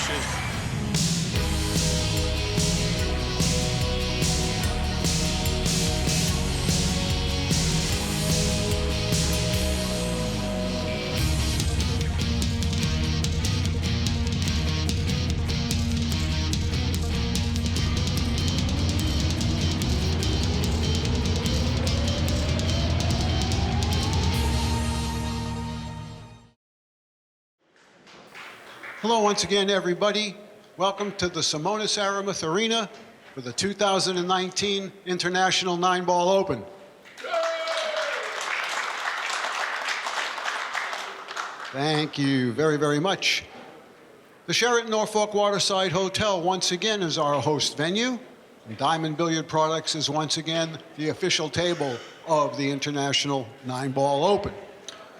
aces. Hello once again, everybody. Welcome to the Simonis Aramuth Arena for the 2019 International 9-Ball Open. Thank you very, very much. The Sheraton Norfolk Waterside Hotel once again is our host venue. And Diamond Billiard Products is once again the official table of the International 9-Ball Open.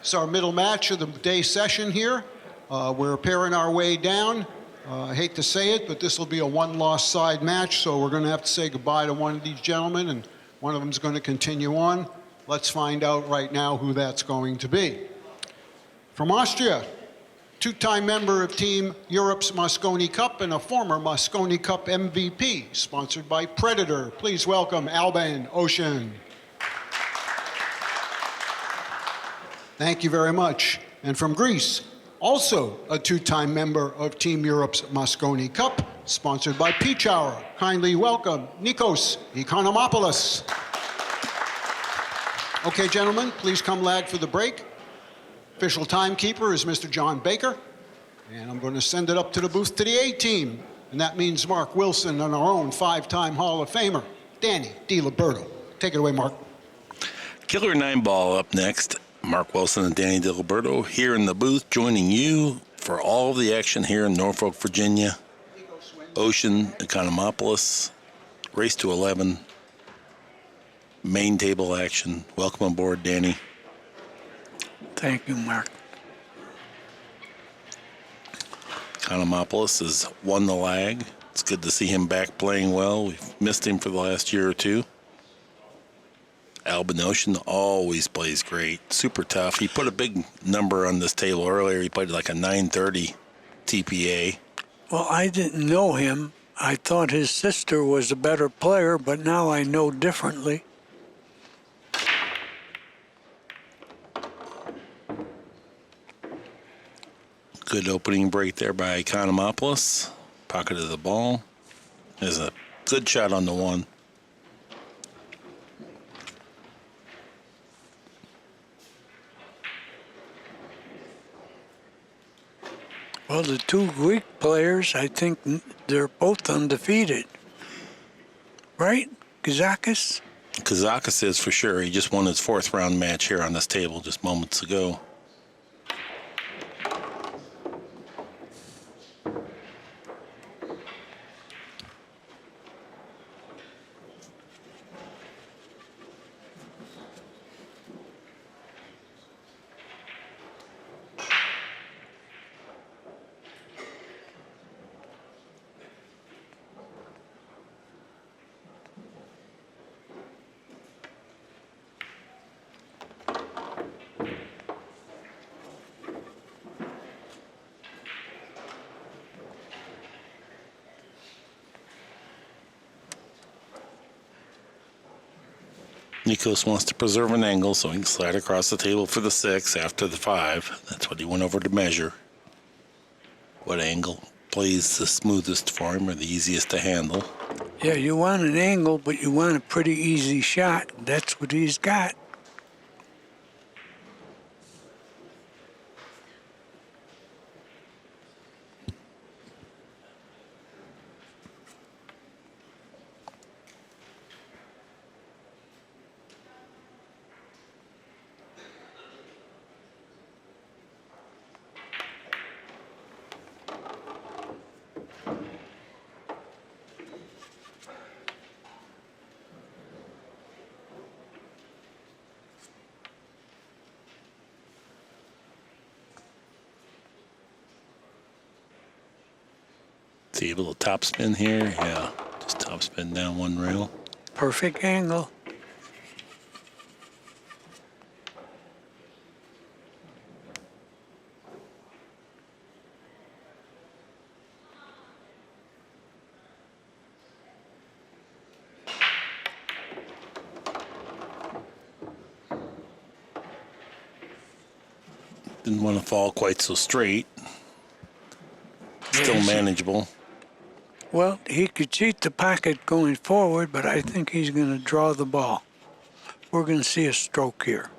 It's our middle match of the day session here. We're pairing our way down. I hate to say it, but this will be a one-loss side match, so we're going to have to say goodbye to one of these gentlemen, and one of them is going to continue on. Let's find out right now who that's going to be. From Austria, two-time member of Team Europe's Mosconi Cup and a former Mosconi Cup MVP, sponsored by Predator. Please welcome Albin Ouschan. Thank you very much. And from Greece, also a two-time member of Team Europe's Mosconi Cup, sponsored by Peach Hour. Kindly welcome Nikos Ekonomopoulos. Okay, gentlemen, please come lag for the break. Official timekeeper is Mr. John Baker. And I'm going to send it up to the booth to the A team. And that means Mark Wilson and our own five-time Hall of Famer, Danny Diliberto. Take it away, Mark. Killer 9-Ball up next. Mark Wilson and Danny Diliberto here in the booth, joining you for all of the action here in Norfolk, Virginia. Ouschan, Ekonomopoulos, race to 11, main table action. Welcome aboard, Danny. Thank you, Mark. Ekonomopoulos has won the lag. It's good to see him back playing well. We've missed him for the last year or two. Albin Ouschan always plays great, super tough. He put a big number on this table earlier. He played like a 930 TPA. Well, I didn't know him. I thought his sister was a better player, but now I know differently. Good opening break there by Ekonomopoulos. Pocket of the ball. There's a good shot on the one. Well, the two Greek players, I think they're both undefeated. Right? Kazakis? Kazakis is for sure. He just won his fourth round match here on this table just moments ago. Nikos wants to preserve an angle so he can slide across the table for the 6 after the 5. That's what he went over to measure. What angle plays the smoothest for him or the easiest to handle? Yeah, you want an angle, but you want a pretty easy shot. That's what he's got. See a little top spin here? Yeah, just top spin down one rail. Perfect angle. Didn't want to fall quite so straight. Still Yes. manageable. Well, he could cheat the pocket going forward, but I think he's going to draw the ball. We're going to see a stroke here.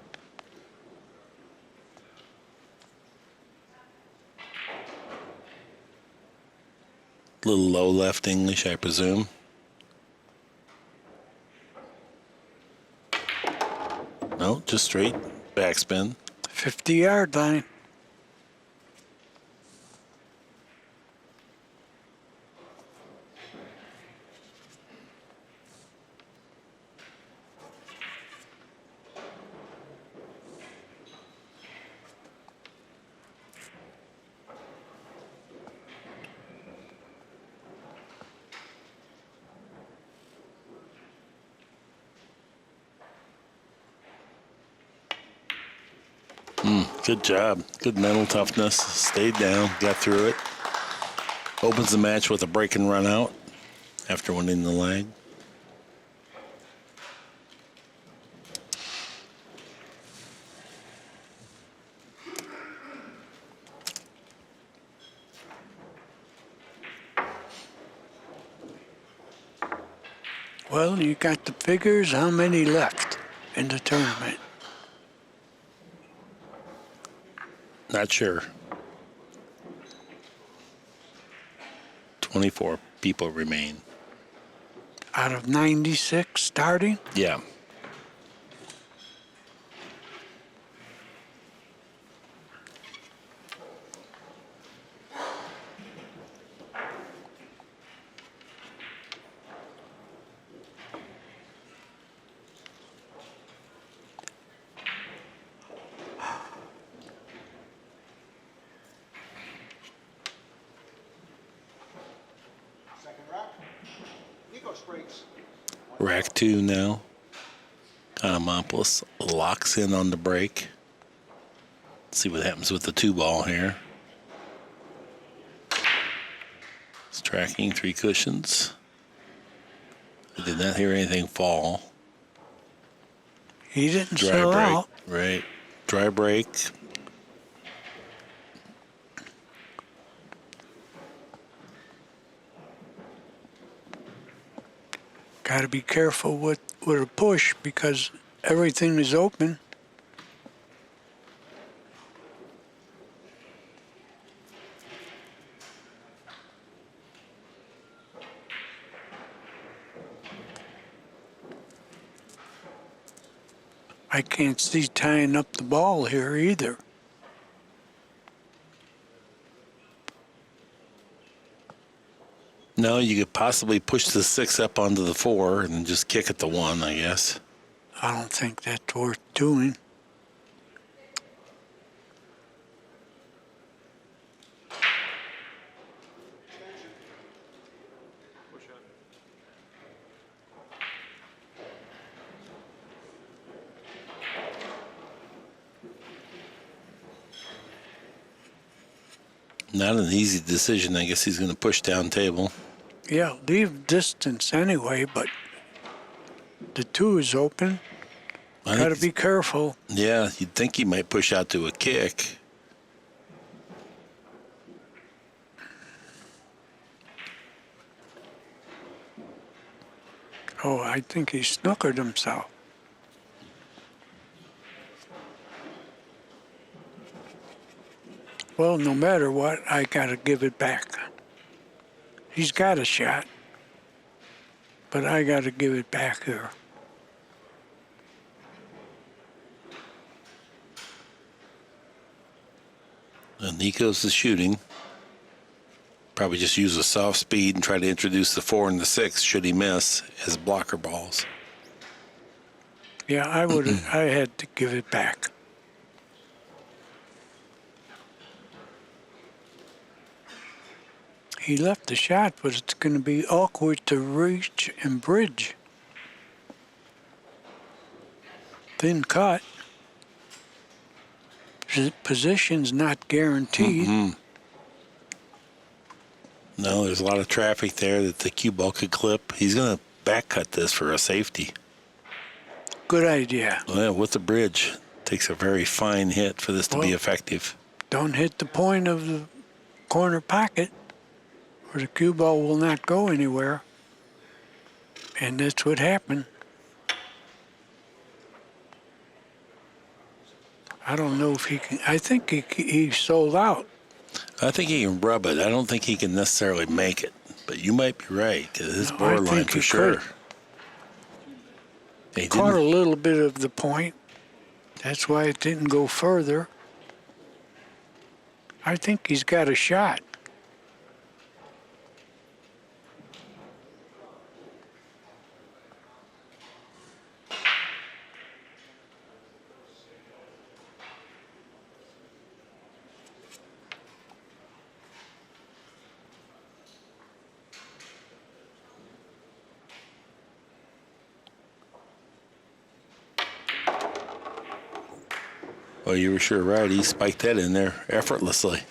Little low left English, I presume. No, just straight backspin. 50-yard line. Good job. Good mental toughness. Stayed down, got through it. Opens the match with a break and run out after winning the leg. Well, you got the figures. How many left in the tournament? Not sure. 24 people remain. Out of 96 starting? Yeah. Second rack. Nikos breaks. Rack 2 now. Ekonomopoulos locks in on the break. See what happens with the 2-ball here. It's tracking 3 cushions. I did not hear anything fall. He didn't Dry sell break. out. Right. Dry break. Got to be careful with a push because everything is open. I can't see tying up the ball here either. No, you could possibly push the 6 up onto the 4 and just kick at the 1, I guess. I don't think that's worth doing. Not an easy decision. I guess he's going to push down table. Yeah, leave distance anyway, but the 2 is open. I Got to think- be careful. Yeah, you'd think he might push out to a kick. Oh, I think he snookered himself. Well, no matter what, I got to give it back. He's got a shot, but I got to give it back here. And Nikos is shooting. Probably just use a soft speed and try to introduce the 4 and the 6 should he miss as blocker balls. Yeah, I had to give it back. He left the shot, but it's going to be awkward to reach and bridge. Thin cut. Position's not guaranteed. No, there's a lot of traffic there that the cue ball could clip. He's going to back cut this for a safety. Good idea. Well, with the bridge. Takes a very fine hit for this to be Well, effective. Don't hit the point of the corner pocket, or the cue ball will not go anywhere. And that's what happened. I don't know if he can. I think he sold out. I think he can rub it. I don't think he can necessarily make it. But you might be right, because it's No, I borderline think for he sure. could. He Caught a didn't. little bit of the point. That's why it didn't go further. I think he's got a shot. Well, you were sure right. He spiked that in there effortlessly.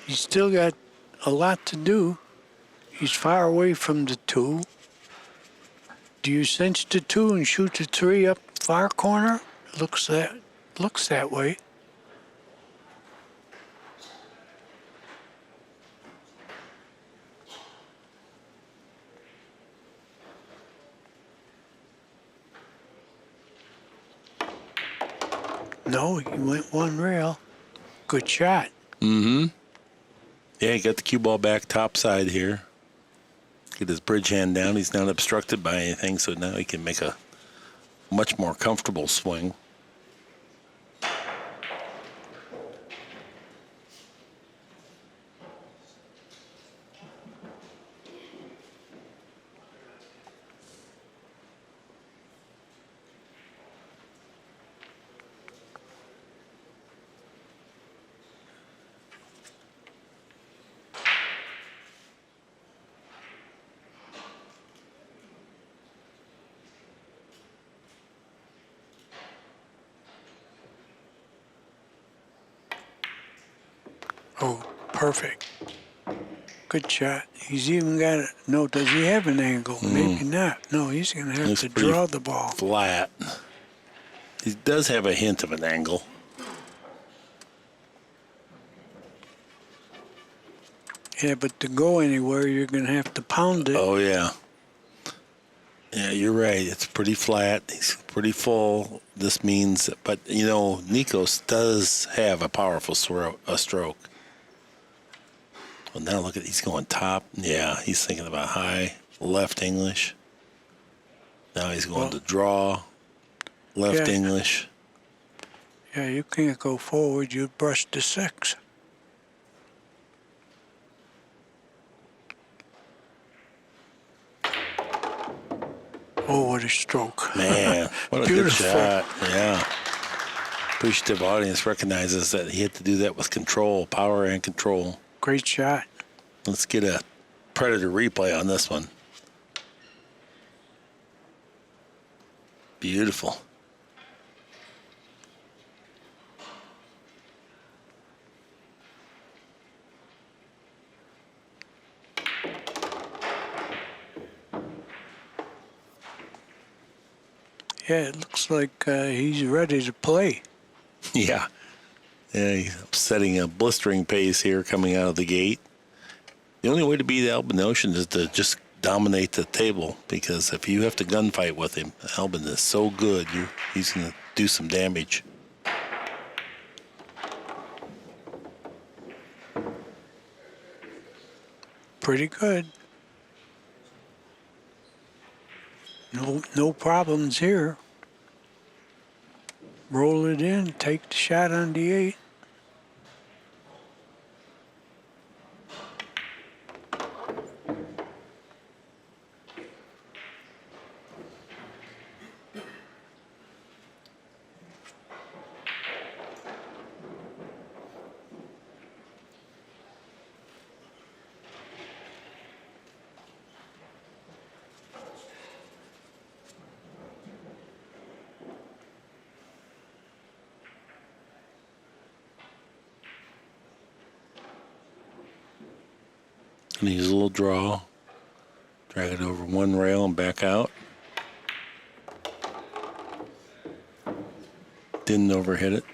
He's still got a lot to do. He's far away from the 2. Do you cinch the 2 and shoot the 3 up far corner? Looks that way. No, he went one rail. Good shot. Mm-hmm. Yeah, he got the cue ball back topside here. Get his bridge hand down. He's not obstructed by anything, so now he can make a much more comfortable swing. Oh, perfect. Good shot. He's even got it. No, does he have an angle? Maybe not. No, he's going to have It's to pretty draw the ball. Flat. He does have a hint of an angle. Yeah, but to go anywhere, you're going to have to pound it. Oh, yeah. Yeah, you're right. It's pretty flat. He's pretty full. This means, but, you know, Nikos does have a powerful stroke. Well, now look at, he's going top. Yeah, he's thinking about high, left English. Now he's going to draw, left Yeah. English. Yeah, you can't go forward. You brush the 6. Oh, what a stroke. Man, what a good Beautiful. shot. Yeah. Appreciative audience recognizes that he had to do that with control, power and control. Great shot. Let's get a Predator replay on this one. Beautiful. Yeah, it looks like he's ready to play. Yeah. Yeah, he's setting a blistering pace here coming out of the gate. The only way to beat Albin Ouschan is to just dominate the table, because if you have to gunfight with him, Albin is so good, he's going to do some damage. Pretty good. No problems here. Roll it in, take the shot on the 8. And use a little draw. Drag it over one rail and back out. Didn't overhit it.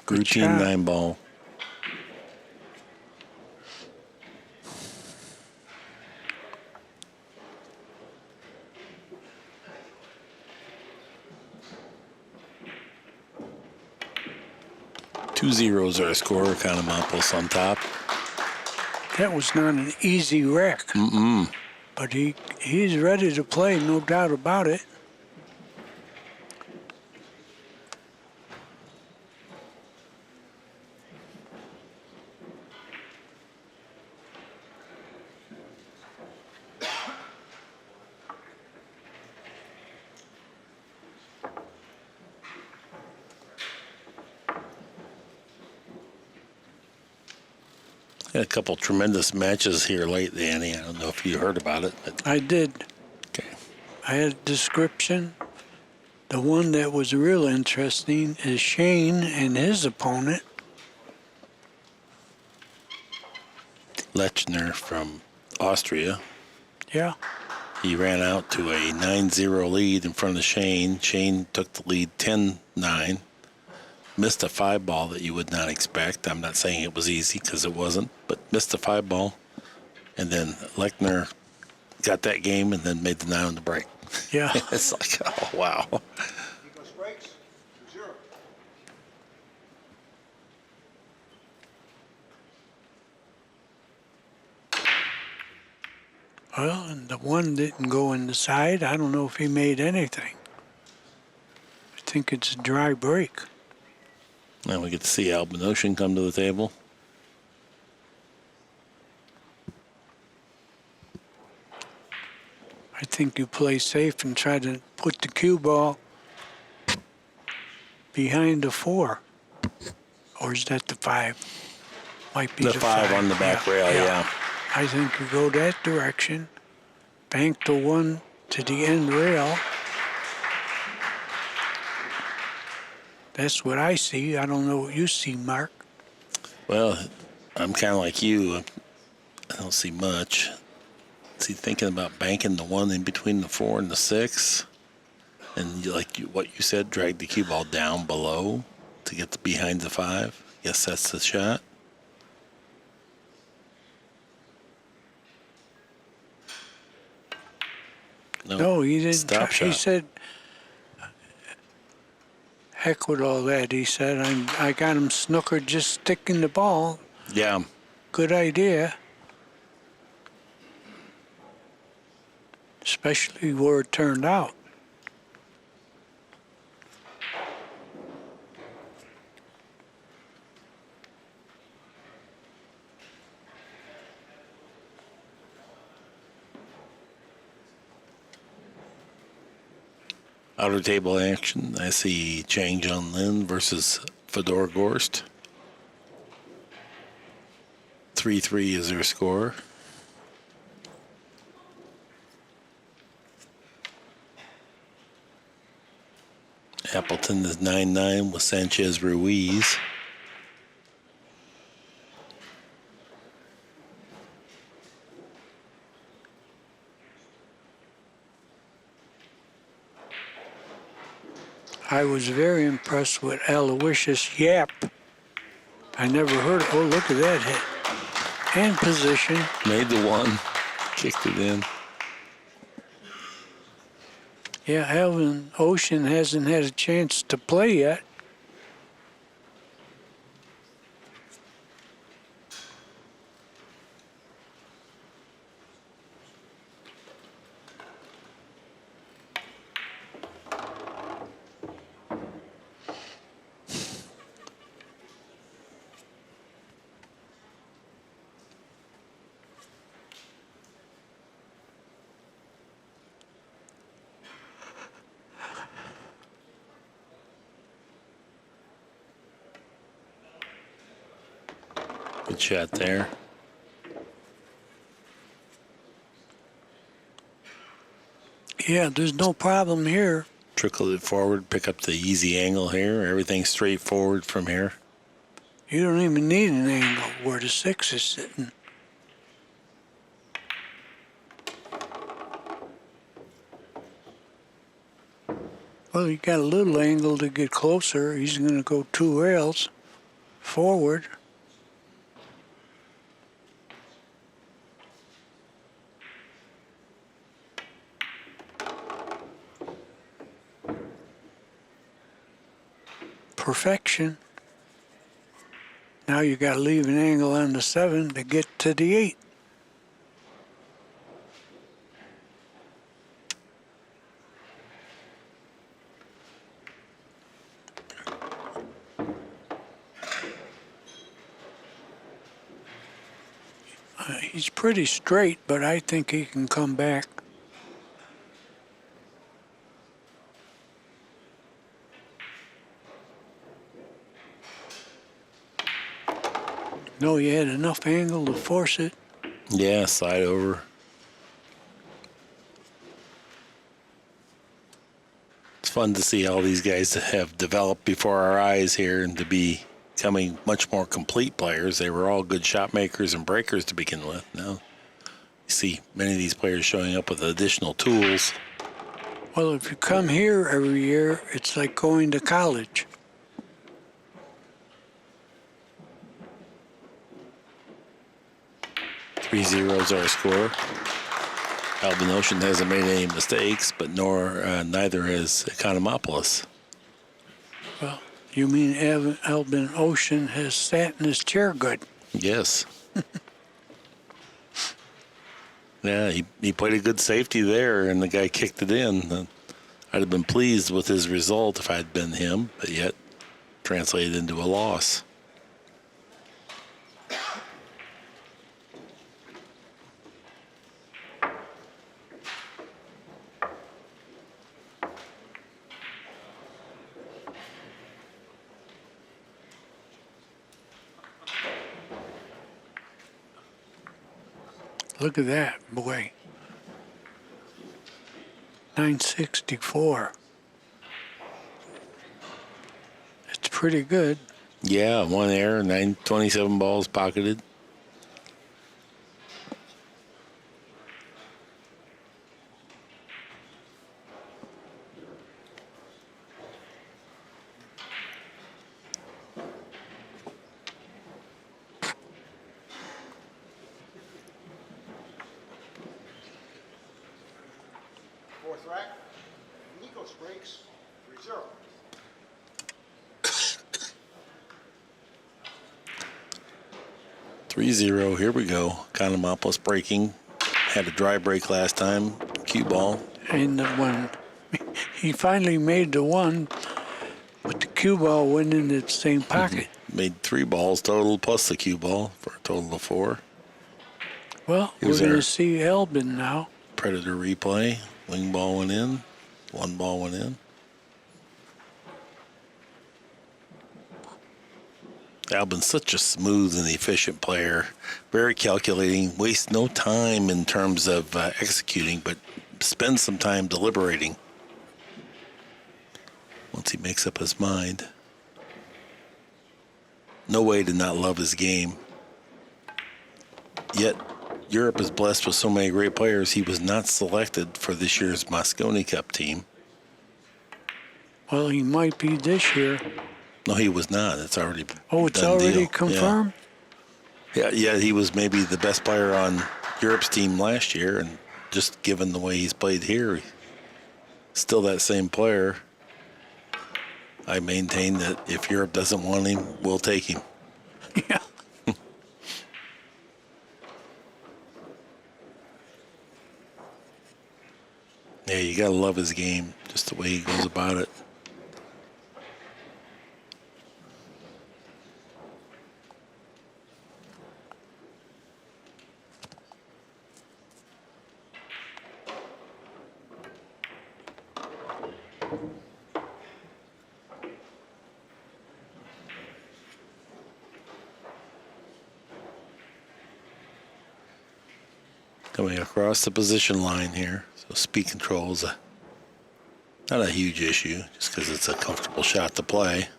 Good Routine shot. 9-ball. Two zeros are a score. Ekonomopoulos on top. That was not an easy wreck. But he's ready to play, no doubt about it. Had a couple tremendous matches here late, Danny. I don't know if you heard about it, but I did. okay. I had a description. The one that was real interesting is Shane and his opponent. Lechner from Austria. Yeah. He ran out to a 9-0 lead in front of Shane. Shane took the lead 10-9. Missed a 5-ball that you would not expect. I'm not saying it was easy because it wasn't, but missed a 5-ball. And then Lechner got that game and then made the 9 on the break. Yeah. It's like, oh, wow. Eagles breaks, 2-0. Well, and the one didn't go in the side. I don't know if he made anything. I think it's a dry break. Now we get to see Albin Ouschan come to the table. I think you play safe and try to put the cue ball behind the 4. Or is that the 5? Might be The the 5 on the back rail, yeah. I think you go that direction, bank the 1 to the end rail. That's what I see. I don't know what you see, Mark. Well, I'm kind of like you. I don't see much. Is he thinking about banking the 1 in between the 4 and the 6? And what you said, drag the cue ball down below to get behind the 5? Yes, that's the shot. No, he didn't. Stop He shot. said, heck with all that. He said, I got him snookered just sticking the ball. Yeah. Good idea. Especially where it turned out. Outer table action. I see Chang Jun Lin versus Fedor Gorst. 3-3 is their score. Appleton is 9-9 with Sanchez Ruiz. I was very impressed with Aloysius Yap. I never heard, oh, look at that hit. And position. Made the 1, kicked it in. Yeah, Albin Ouschan hasn't had a chance to play yet. Good shot there. Yeah, there's no problem here. Trickle it forward, pick up the easy angle here. Everything's straightforward from here. You don't even need an angle where the 6 is sitting. Well, he got a little angle to get closer. He's going to go 2 rails forward. Perfection. Now you got to leave an angle on the 7 to get to the 8. He's pretty straight, but I think he can come back. No, he had enough angle to force it. Yeah, slide over. It's fun to see all these guys that have developed before our eyes here and to be becoming much more complete players. They were all good shot makers and breakers to begin with. Now you see many of these players showing up with additional tools. Well, if you come here every year, it's like going to college. Three zeros our score. Albin Ouschan hasn't made any mistakes, but neither has Ekonomopoulos. Well, you mean Albin Ouschan has sat in his chair good? Yes. Yeah, he played a good safety there, and the guy kicked it in. I'd have been pleased with his result if I'd been him, but yet translated into a loss. Look at that, boy. 964. It's pretty good. Yeah, 1 error, 927 balls pocketed. Fourth rack. Nikos breaks 3-0. Three zero. Here we go. Ekonomopoulos breaking. Had a dry break last time. Cue ball. And the one, he finally made the one, but the cue ball went in the same pocket. Made 3 balls total plus the cue ball for a total of 4. Well, we're Here's going our- to see Albin now. Predator replay. Wing ball went in. 1 ball went in. Albin's such a smooth and efficient player. Very calculating. Wastes no time in terms of executing, but spends some time deliberating once he makes up his mind. No way to not love his game. Yet, Europe is blessed with so many great players. He was not selected for this year's Mosconi Cup team. Well, he might be this year. No, he was not. It's already Oh, it's done already deal. confirmed? Yeah, he was maybe the best player on Europe's team last year, and just given the way he's played here, still that same player. I maintain that if Europe doesn't want him, we'll take him. Yeah. Yeah, you gotta love his game, just the way he goes about it. Coming across the position line here, so speed control is not a huge issue, just because it's a comfortable shot to play.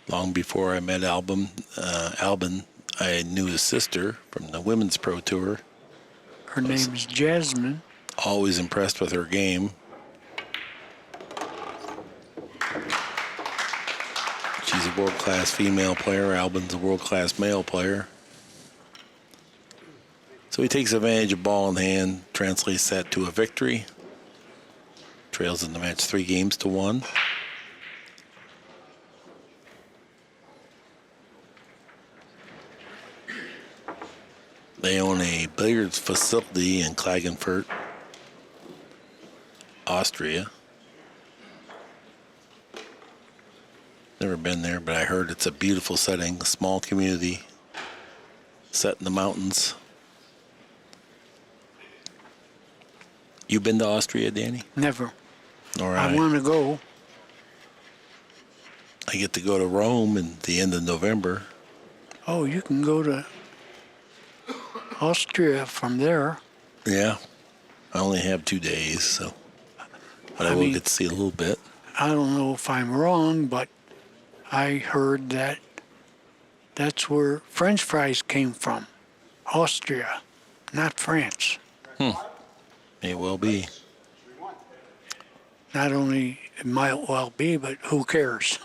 Long before I met Albin, I knew his sister from the Women's Pro Tour. Her name is Jasmine. Always impressed with her game. She's a world-class female player. Albin's a world-class male player. So he takes advantage of ball in hand, translates that to a victory. Trails in the match 3-1. They own a billiards facility in Klagenfurt, Austria. Never been there, but I heard it's a beautiful setting, a small community set in the mountains. You been to Austria, Danny? Never. All right. I want to go. I get to go to Rome in the end of November. Oh, you can go to Austria from there. Yeah. I only have 2 days, so. But I will mean, get to see a little bit. I don't know if I'm wrong, but I heard that that's where French fries came from. Austria, not France. May well be. Not only it might well be, but who cares?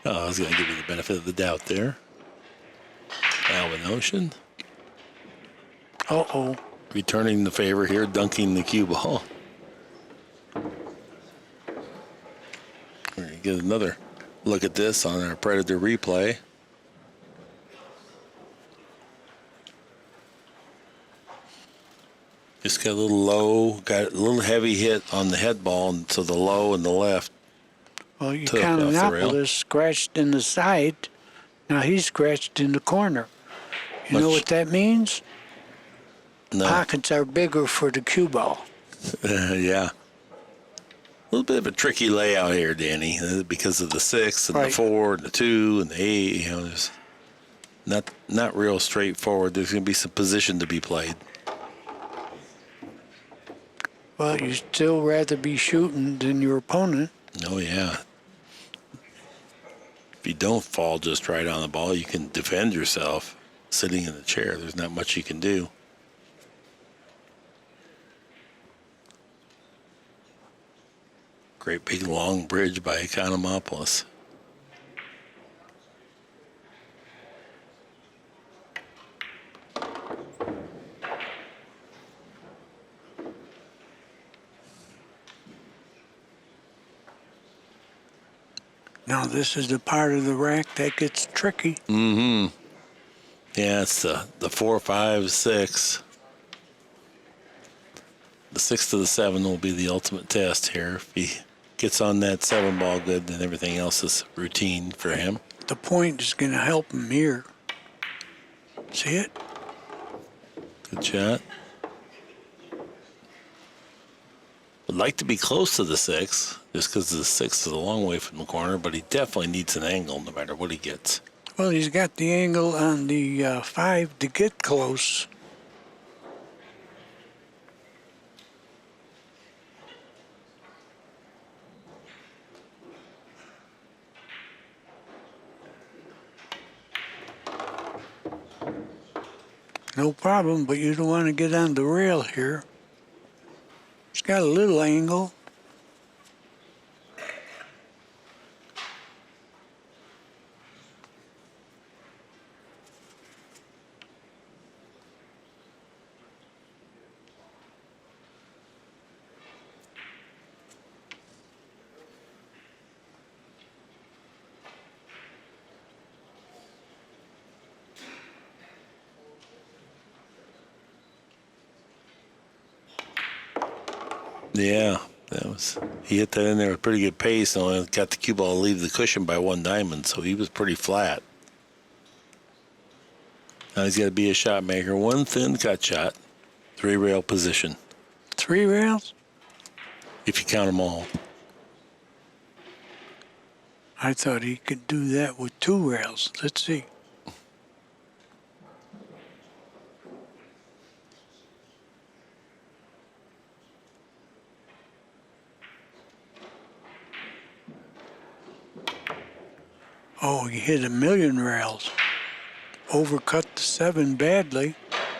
I was going to give you the benefit of the doubt there. Albin Ouschan. Uh-oh. Returning the favor here, dunking the cue ball. We're going to get another look at this on our Predator replay. Just got a little low, got a little heavy hit on the head ball, and so the low and the left. Well, Took off the rail. Ekonomopoulos scratched in the side. Now he's scratched in the corner. You know Much- what that means? No. Pockets are bigger for the cue ball. Yeah. A little bit of a tricky layout here, Danny, because of the 6 and the Right. 4 and the 2 and the 8. You know, there's not real straightforward. There's going to be some position to be played. Well, you still rather be shooting than your opponent. Oh, yeah. If you don't fall just right on the ball, you can defend yourself sitting in the chair. There's not much you can do. Great big long bridge by Ekonomopoulos. Now this is the part of the rack that gets tricky. Yeah, it's the 4, 5, 6. The 6 to the 7 will be the ultimate test here. If he gets on that 7 ball good, then everything else is routine for him. The point is going to help him here. See it? Good shot. Would like to be close to the 6, just because the 6 is a long way from the corner, but he definitely needs an angle no matter what he gets. Well, he's got the angle on the 5 to get close. No problem, but you don't want to get on the rail here. It's got a little angle. Yeah, he hit that in there with pretty good pace and only got the cue ball to leave the cushion by 1 diamond, so he was pretty flat. Now he's got to be a shot maker. 1 thin cut shot, 3 rail position, 3 rails? if you count them all. I thought he could do that with 2 rails. Let's see. Oh, he hit a million rails. Overcut the 7 badly.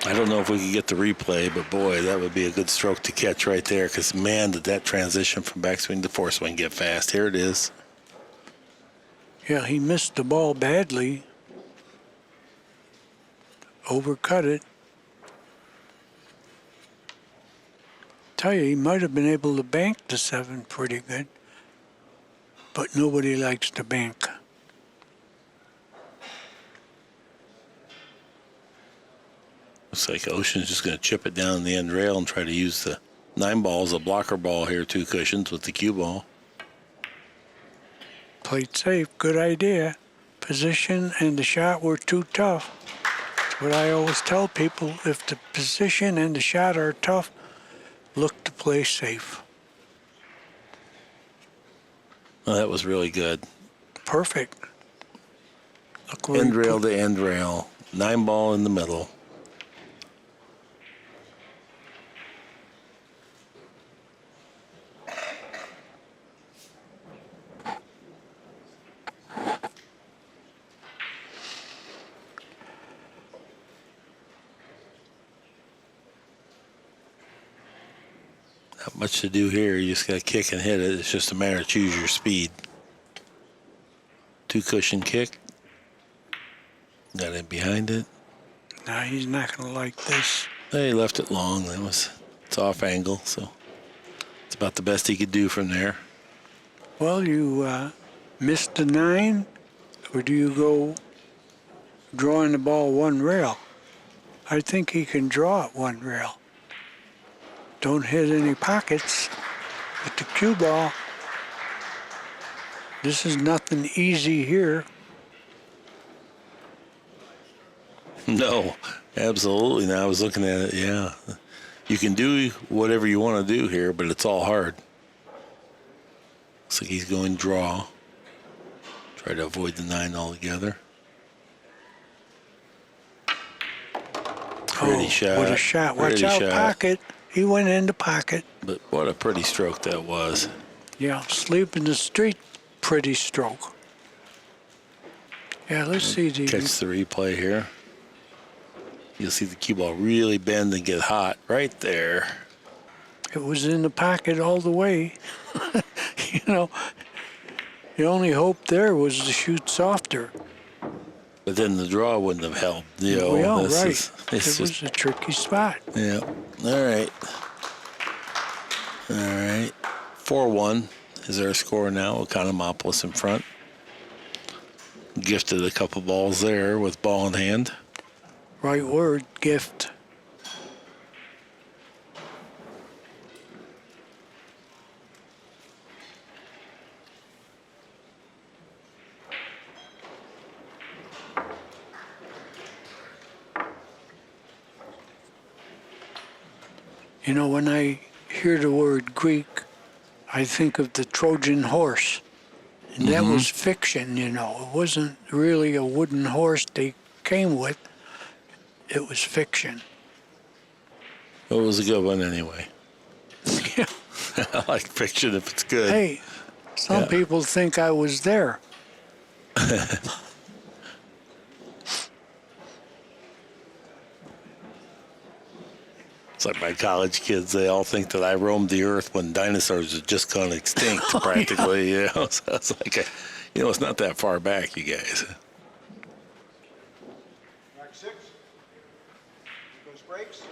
I don't know if we could get the replay, but boy, that would be a good stroke to catch right there, because man, did that transition from backswing to foreswing get fast. Here it is. Yeah, he missed the ball badly. Overcut it. Tell you, he might have been able to bank the 7 pretty good, but nobody likes to bank. Looks like Ocean's just going to chip it down the end rail and try to use the 9 ball as a blocker ball here, 2 cushions with the cue ball. Played safe, good idea. Position and the shot were too tough. That's what I always tell people. If the position and the shot are tough, look to play safe. Well, that was really good. Perfect. Look where End he rail put- to end rail. 9 ball in the middle. Not much to do here. You just got to kick and hit it. It's just a matter of choose your speed. 2 cushion kick. Got it behind it. Nah, he's not going to like this. He left it long. It's off angle, so it's about the best he could do from there. Well, you missed the 9, or do you go drawing the ball 1 rail? I think he can draw it 1 rail. Don't hit any pockets with the cue ball. This is nothing easy here. No, absolutely. Now I was looking at it. Yeah, you can do whatever you want to do here, but it's all hard. Looks like he's going draw. Try to avoid the 9 altogether. Pretty shot. What a shot. Watch Pretty out, shot. pocket. He went into pocket. But what a pretty stroke that was. Yeah, sleep in the street, pretty stroke. Yeah, let's see. Catch the replay here. You'll see the cue ball really bend and get hot right there. It was in the pocket all the way. You know, the only hope there was to shoot softer. But then the draw wouldn't have helped. You know, Well, this right. is- It it's was just, a tricky spot. yeah. All right. All right. 4-1 is our score now. Ekonomopoulos in front. Gifted a couple balls there with ball in hand. Right word, gift. You know, when I hear the word Greek, I think of the Trojan horse. And that was fiction, you know. It wasn't really a wooden horse they came with. It was fiction. It was a good one anyway. Yeah. I like fiction if it's good. Hey, some Yeah. people think I was there. It's like my college kids, they all think that I roamed the earth when dinosaurs had just gone extinct, practically. You know, so it's like, it's not that far back, you guys. Back 6. Goes breaks.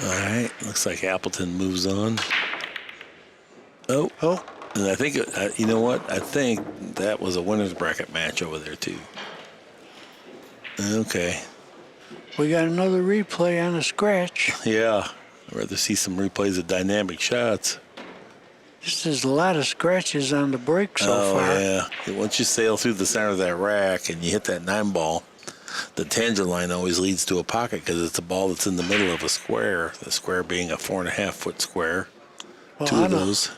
All right, looks like Appleton moves on. Oh, Oh, and I think, you know what? I think that was a winner's bracket match over there, too. Okay. we got another replay on a scratch. Yeah, I'd rather see some replays of dynamic shots. This is a lot of scratches on the break so far. Yeah. Once you sail through the center of that rack and you hit that 9 ball, the tangent line always leads to a pocket because it's a ball that's in the middle of a square, the square being a 4.5-foot square. Well, 2 I of don't- those.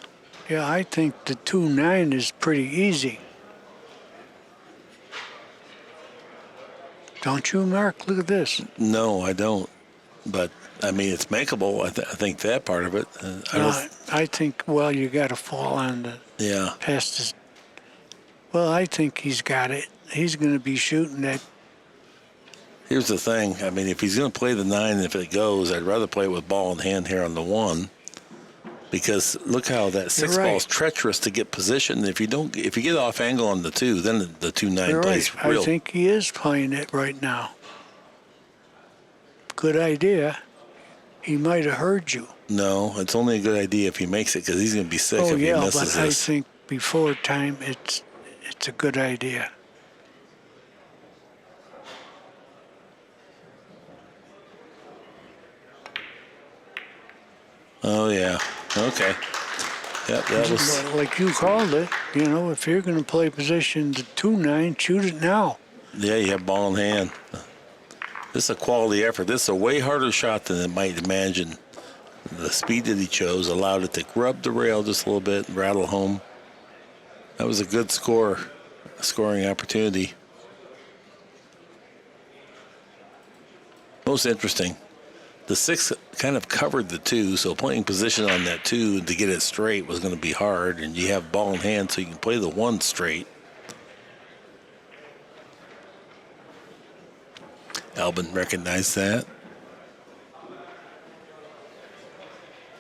Yeah, I think the 2-9 is pretty easy. Don't you, Mark? Look at this. No, I don't. But I mean, it's makeable. I think that part of it. I think, well, you got to fall on the Yeah. past his. Well, I think he's got it. He's going to be shooting that. Here's the thing. I mean, if he's going to play the 9, if it goes, I'd rather play it with ball in hand here on the 1, because look how that 6 right. ball is treacherous to get positioned. If you get off angle on the 2, then the 2-9 You're plays right. real. I think he is playing it right now. Good idea. He might have heard you. No, it's only a good idea if he makes it, because he's going to be sick if he misses but I this. think before time, it's a good idea. Oh yeah. Okay. Yep, that was. Well, like you called it, if you're going to play position to 2-9, shoot it now. Yeah, you have ball in hand. This is a quality effort. This is a way harder shot than it might imagine. The speed that he chose allowed it to grub the rail just a little bit and rattle home. That was a good scoring opportunity. Most interesting, the 6 kind of covered the 2, so playing position on that 2 to get it straight was going to be hard, and you have ball in hand so you can play the 1 straight. Albin recognized that.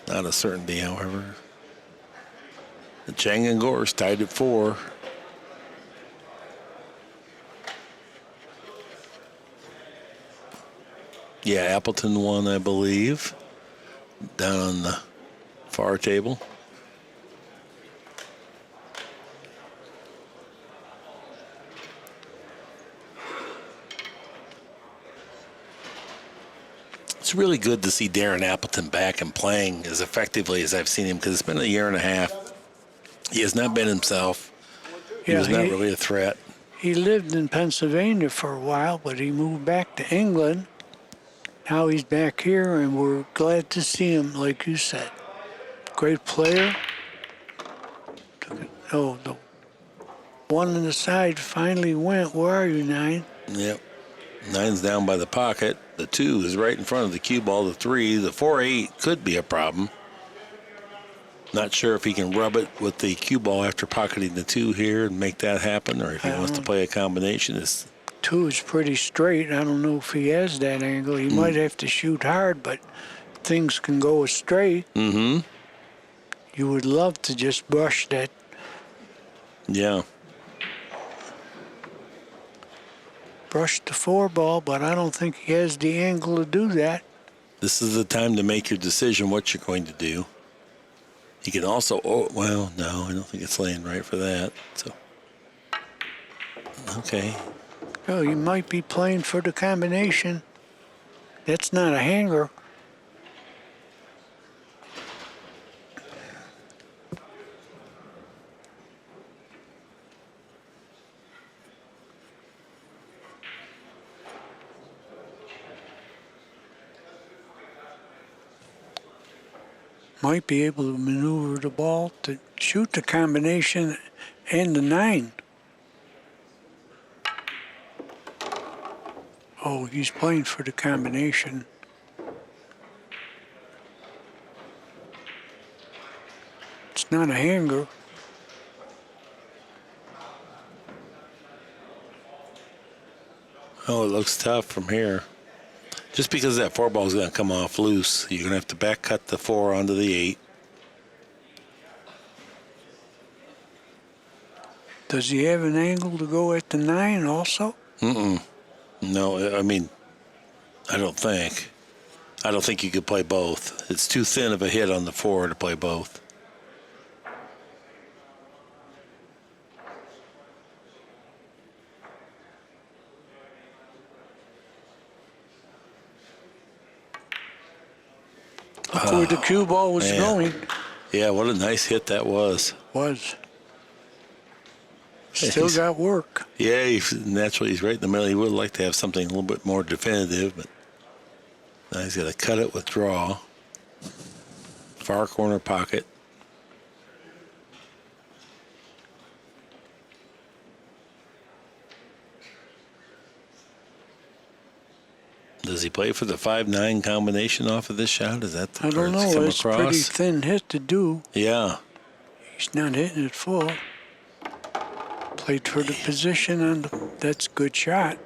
Not a certainty, however. The Chang and Gores tied at 4. Yeah, Appleton won, I believe, down on the far table. It's really good to see Darren Appleton back and playing as effectively as I've seen him, because it's been a year and a half. He has not been himself. He was not really a threat. He lived in Pennsylvania for a while, but he moved back to England. Now he's back here, and we're glad to see him, like you said. Great player. Oh, the one on the side finally went. Where are you, 9? Yep. 9's down by the pocket. The 2 is right in front of the cue ball. The 3, the 4-8 could be a problem. Not sure if he can rub it with the cue ball after pocketing the 2 here and make that happen, or if he wants to play a combination. 2 is pretty straight. I don't know if he has that angle. He might have to shoot hard, but things can go straight. Mm-hmm. You would love to just brush that. Yeah. Brush the 4 ball, but I don't think he has the angle to do that. This is the time to make your decision what you're going to do. You can also, no, I don't think it's laying right for that. So, okay. Oh, you might be playing for the combination. That's not a hanger. Might be able to maneuver the ball to shoot the combination and the 9. Oh, he's playing for the combination. It's not a hanger. Oh, it looks tough from here. Just because that 4 ball is going to come off loose, you're going to have to back cut the 4 onto the 8. Does he have an angle to go at the 9 also? No, I mean, I don't think. I don't think you could play both. It's too thin of a hit on the 4 to play both. Look where the cue ball was going. Yeah, what a nice hit that was. Still got work. Yeah, naturally he's right in the middle. He would like to have something a little bit more definitive, but now he's got to cut it with draw. Far corner pocket. The Does he play for the 5-9 combination off of this shot? Is that the I don't cards know. come It's across? pretty thin hit to do. Yeah. He's not hitting it full. Played for the position on the, that's a good shot.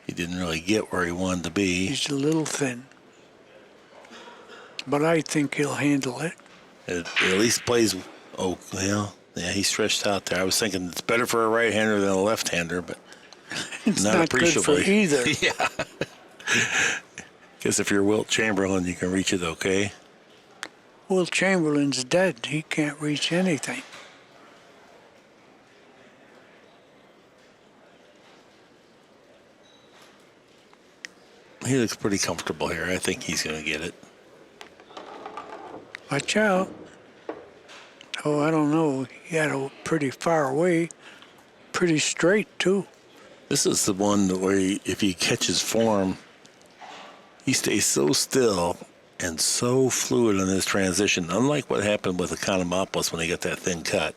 He didn't really get where he wanted to be. He's a little thin. But I think he'll handle it. It at least plays. Oh, well, yeah, he stretched out there. I was thinking it's better for a right-hander than a left-hander, but It's not not good for appreciably. either. Yeah. Guess if you're Wilt Chamberlain, you can reach it okay. Will Chamberlain's dead. He can't reach anything. He looks pretty comfortable here. I think he's going to get it. Watch out. Oh, I don't know. He got a pretty far away. Pretty straight, too. This is the one where if he catches form, he stays so still and so fluid in his transition. Unlike what happened with Ekonomopoulos when he got that thin cut.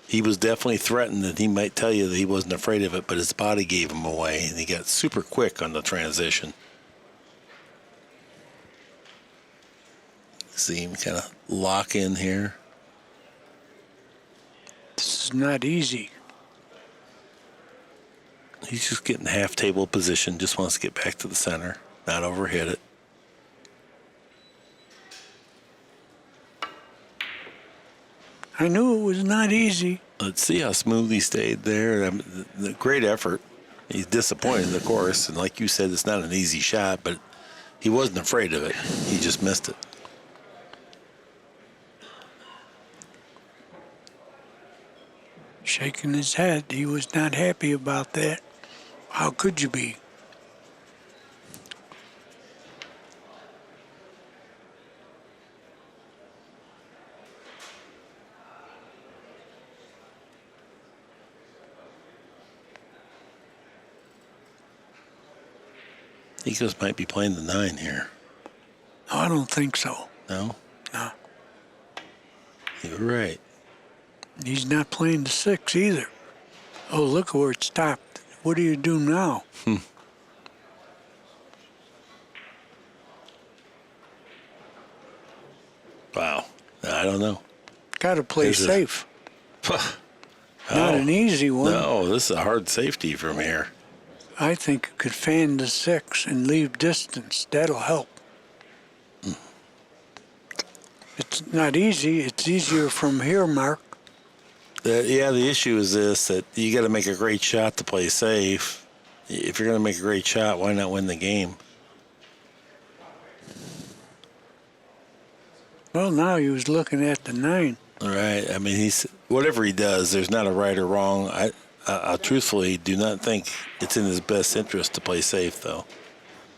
He was definitely threatened, and he might tell you that he wasn't afraid of it, but his body gave him away, and he got super quick on the transition. See him kind of lock in here. This is not easy. He's just getting half table position, just wants to get back to the center, not overhit it. I knew it was not easy. Let's see how smooth he stayed there. The great effort. He's disappointed, of course, and like you said, it's not an easy shot, but he wasn't afraid of it. He just missed it. Shaking his head. He was not happy about that. How could you be? Eagles might be playing the 9 here. No, I don't think so. No? No. You're right. He's not playing the 6 either. Oh, look where it stopped. What do you do now? Wow. I don't know. Got to play There's a- safe. Not an easy one. No, this is a hard safety from here. I think you could fan the 6 and leave distance. That'll help. It's not easy. It's easier from here, Mark. The issue is this, that you got to make a great shot to play safe. If you're going to make a great shot, why not win the game? Well, now he was looking at the 9. All right. I mean, he's whatever he does, there's not a right or wrong. I truthfully do not think it's in his best interest to play safe, though.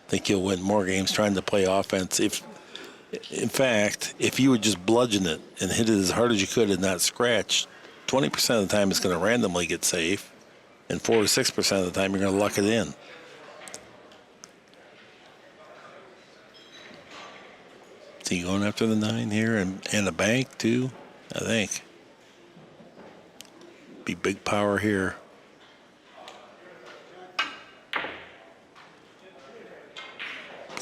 I think he'll win more games trying to play offense. In fact, if you would just bludgeon it and hit it as hard as you could and not scratch, 20% of the time it's going to randomly get safe, and 4 to 6% of the time you're going to luck it in. Is he going after the 9 here and a bank too? I think. Be big power here.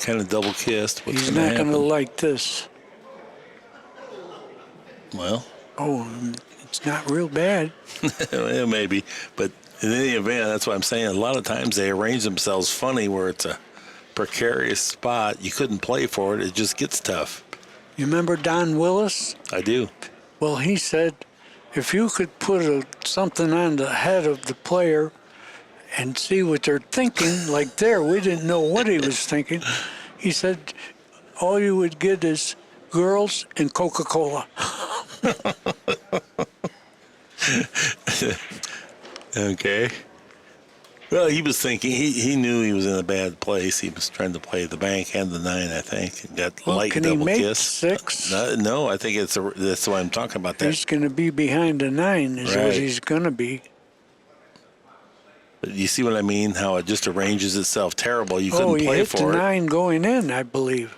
Kind of double kissed. What's He's gonna not going to happen? like this. Well, Oh, it's not real bad. yeah, maybe. But in any event, that's what I'm saying. A lot of times they arrange themselves funny where it's a precarious spot. You couldn't play for it. It just gets tough. You remember Don Willis? I do. Well, he said, if you could put something on the head of the player and see what they're thinking, like there, we didn't know what he was thinking. He said, all you would get is girls and Coca-Cola. Okay. Well, he was thinking, he knew he was in a bad place. He was trying to play the bank and the 9, I think. And got Well, light can he double make kiss. 6? No, I think that's why I'm talking about that. He's going to be behind the 9 is Right. what he's going to be. You see what I mean? How it just arranges itself terrible. You Oh, couldn't he play hit the for it. 9 going in, I believe.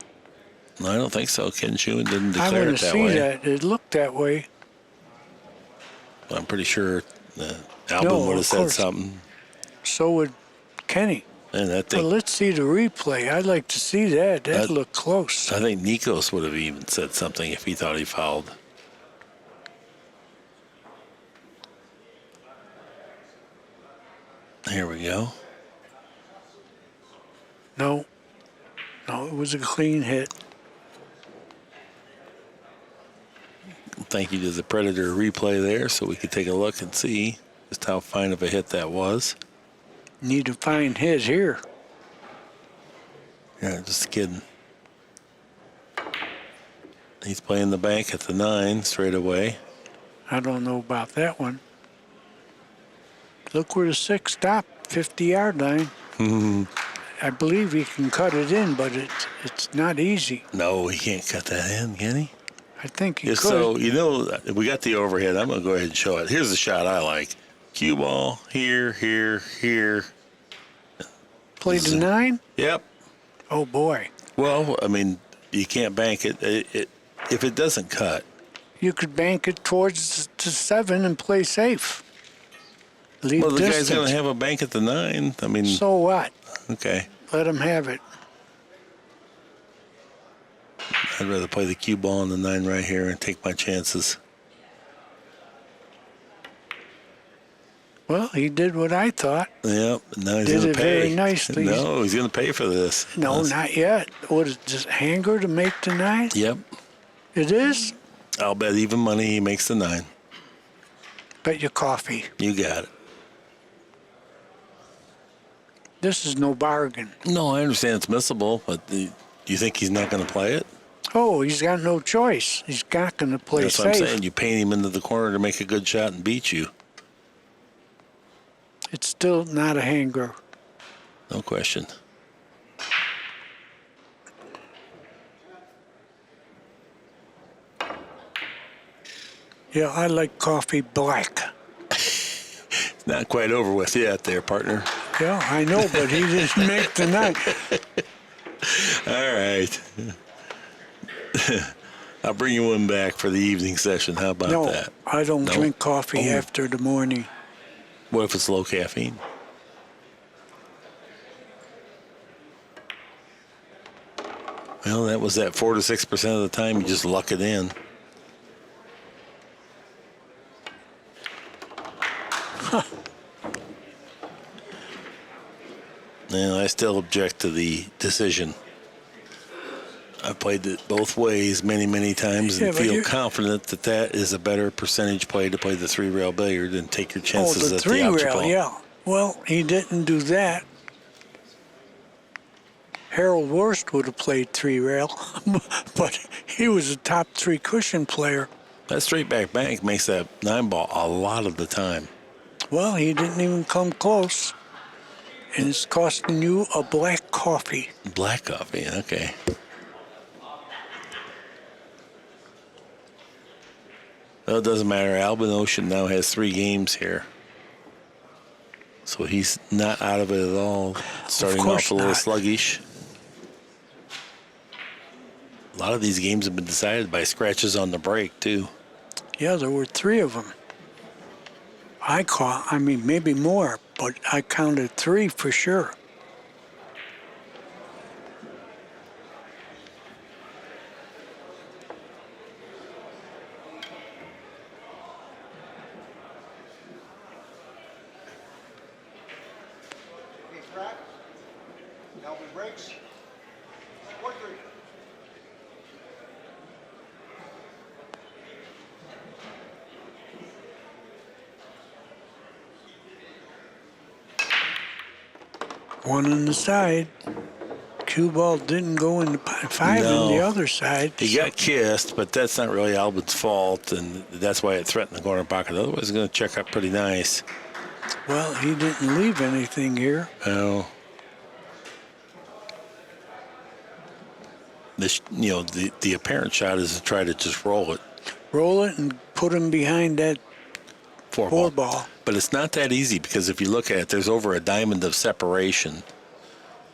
No, I don't think so. Ken Schuman didn't I declare want it to that see way. that. It looked that way. I'm pretty sure Albin No, would have of said course. something. So would Kenny. And I Well, think let's see the replay. I'd like to see that. That looked close. I think Nikos would have even said something if he thought he fouled. Here we go. No, it was a clean hit. Thank you to the Predator replay there so we could take a look and see just how fine of a hit that was. Need to find his here. Yeah, just kidding. He's playing the bank at the 9 straight away. I don't know about that one. Look where the 6 stopped, 50-yard line. I believe he can cut it in, but it's not easy. No, he can't cut that in, can he? I think he Just could. so you know, we got the overhead. I'm going to go ahead and show it. Here's the shot I like. Cue ball, here, here, here. Play the 9? Yep. Oh, boy. Well, I mean, you can't bank it. If it doesn't cut. You could bank it towards the 7 and play safe. Leave Well, the distance. guy's going to have a bank at the 9. I mean, So what? okay. Let him have it. I'd rather play the cue ball on the 9 right here and take my chances. Well, he did what I thought. Yep. Now he's Did going it to pay. very nicely. No, he's going to pay for this. No, not yet. What is this, hanger to make the 9? Yep. It is? I'll bet even money he makes the 9. Bet you coffee. You got it. This is no bargain. No, I understand it's missable, but do you think he's not going to play it? Oh, he's got no choice. He's not going to play That's safe. what I'm saying. You paint him into the corner to make a good shot and beat you. It's still not a hanger. No question. Yeah, I like coffee black. It's not quite over with yet there, partner. Yeah, I know, but he didn't make the 9. All right. I'll bring you one back for the evening session. How about No, that? I don't No? drink coffee Oh. after the morning. What if it's low caffeine? Well, that was that 4 to 6% of the time you just luck it in. And I still object to the decision. I've played it both ways many, many times and Yeah, but feel you- confident that that is a better percentage play to play the 3-rail billiard and take your Oh, chances the at the object 3-rail, ball. yeah. Well, he didn't do that. Harold Worst would have played 3-rail, but he was a top 3 cushion player. That straight back bank makes that 9-ball a lot of the time. Well, he didn't even come close. And it's costing you a black coffee. Black coffee, okay. Well, it doesn't matter. Albin Ouschan now has 3 games here. So he's not out of it at all. Starting course off a little not. sluggish. A lot of these games have been decided by scratches on the break, too. Yeah, there were 3 of them. I mean, maybe more, but I counted 3 for sure. Albin breaks. 4-3. One on the side. Cue ball didn't go in the 5 No. on the other side. He got kissed, but that's not really Albin's fault, and that's why it threatened the corner pocket. Otherwise, it's going to check up pretty nice. Well, he didn't leave anything here. Well, this, the apparent shot is to try to just roll it. Roll it and put him behind that 4 ball. But it's not that easy because if you look at it, there's over a diamond of separation.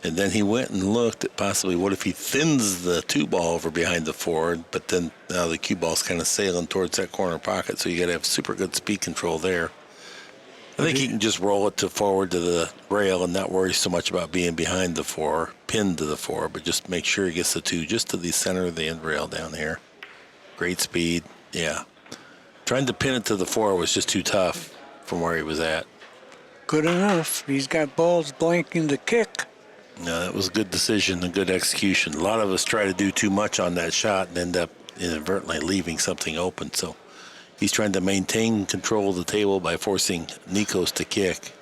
And then he went and looked at possibly what if he thins the 2 ball over behind the 4, but then now the cue ball's kind of sailing towards that corner pocket, so you got to have super good speed control there. I think he can just roll it to forward to the rail and not worry so much about being behind the 4, pinned to the 4, but just make sure he gets the 2 just to the center of the end rail down here. Great speed, yeah. Trying to pin it to the 4 was just too tough from where he was at. Good enough. He's got balls blanking the kick. No, that was a good decision and good execution. A lot of us try to do too much on that shot and end up inadvertently leaving something open. So he's trying to maintain control of the table by forcing Nikos to kick.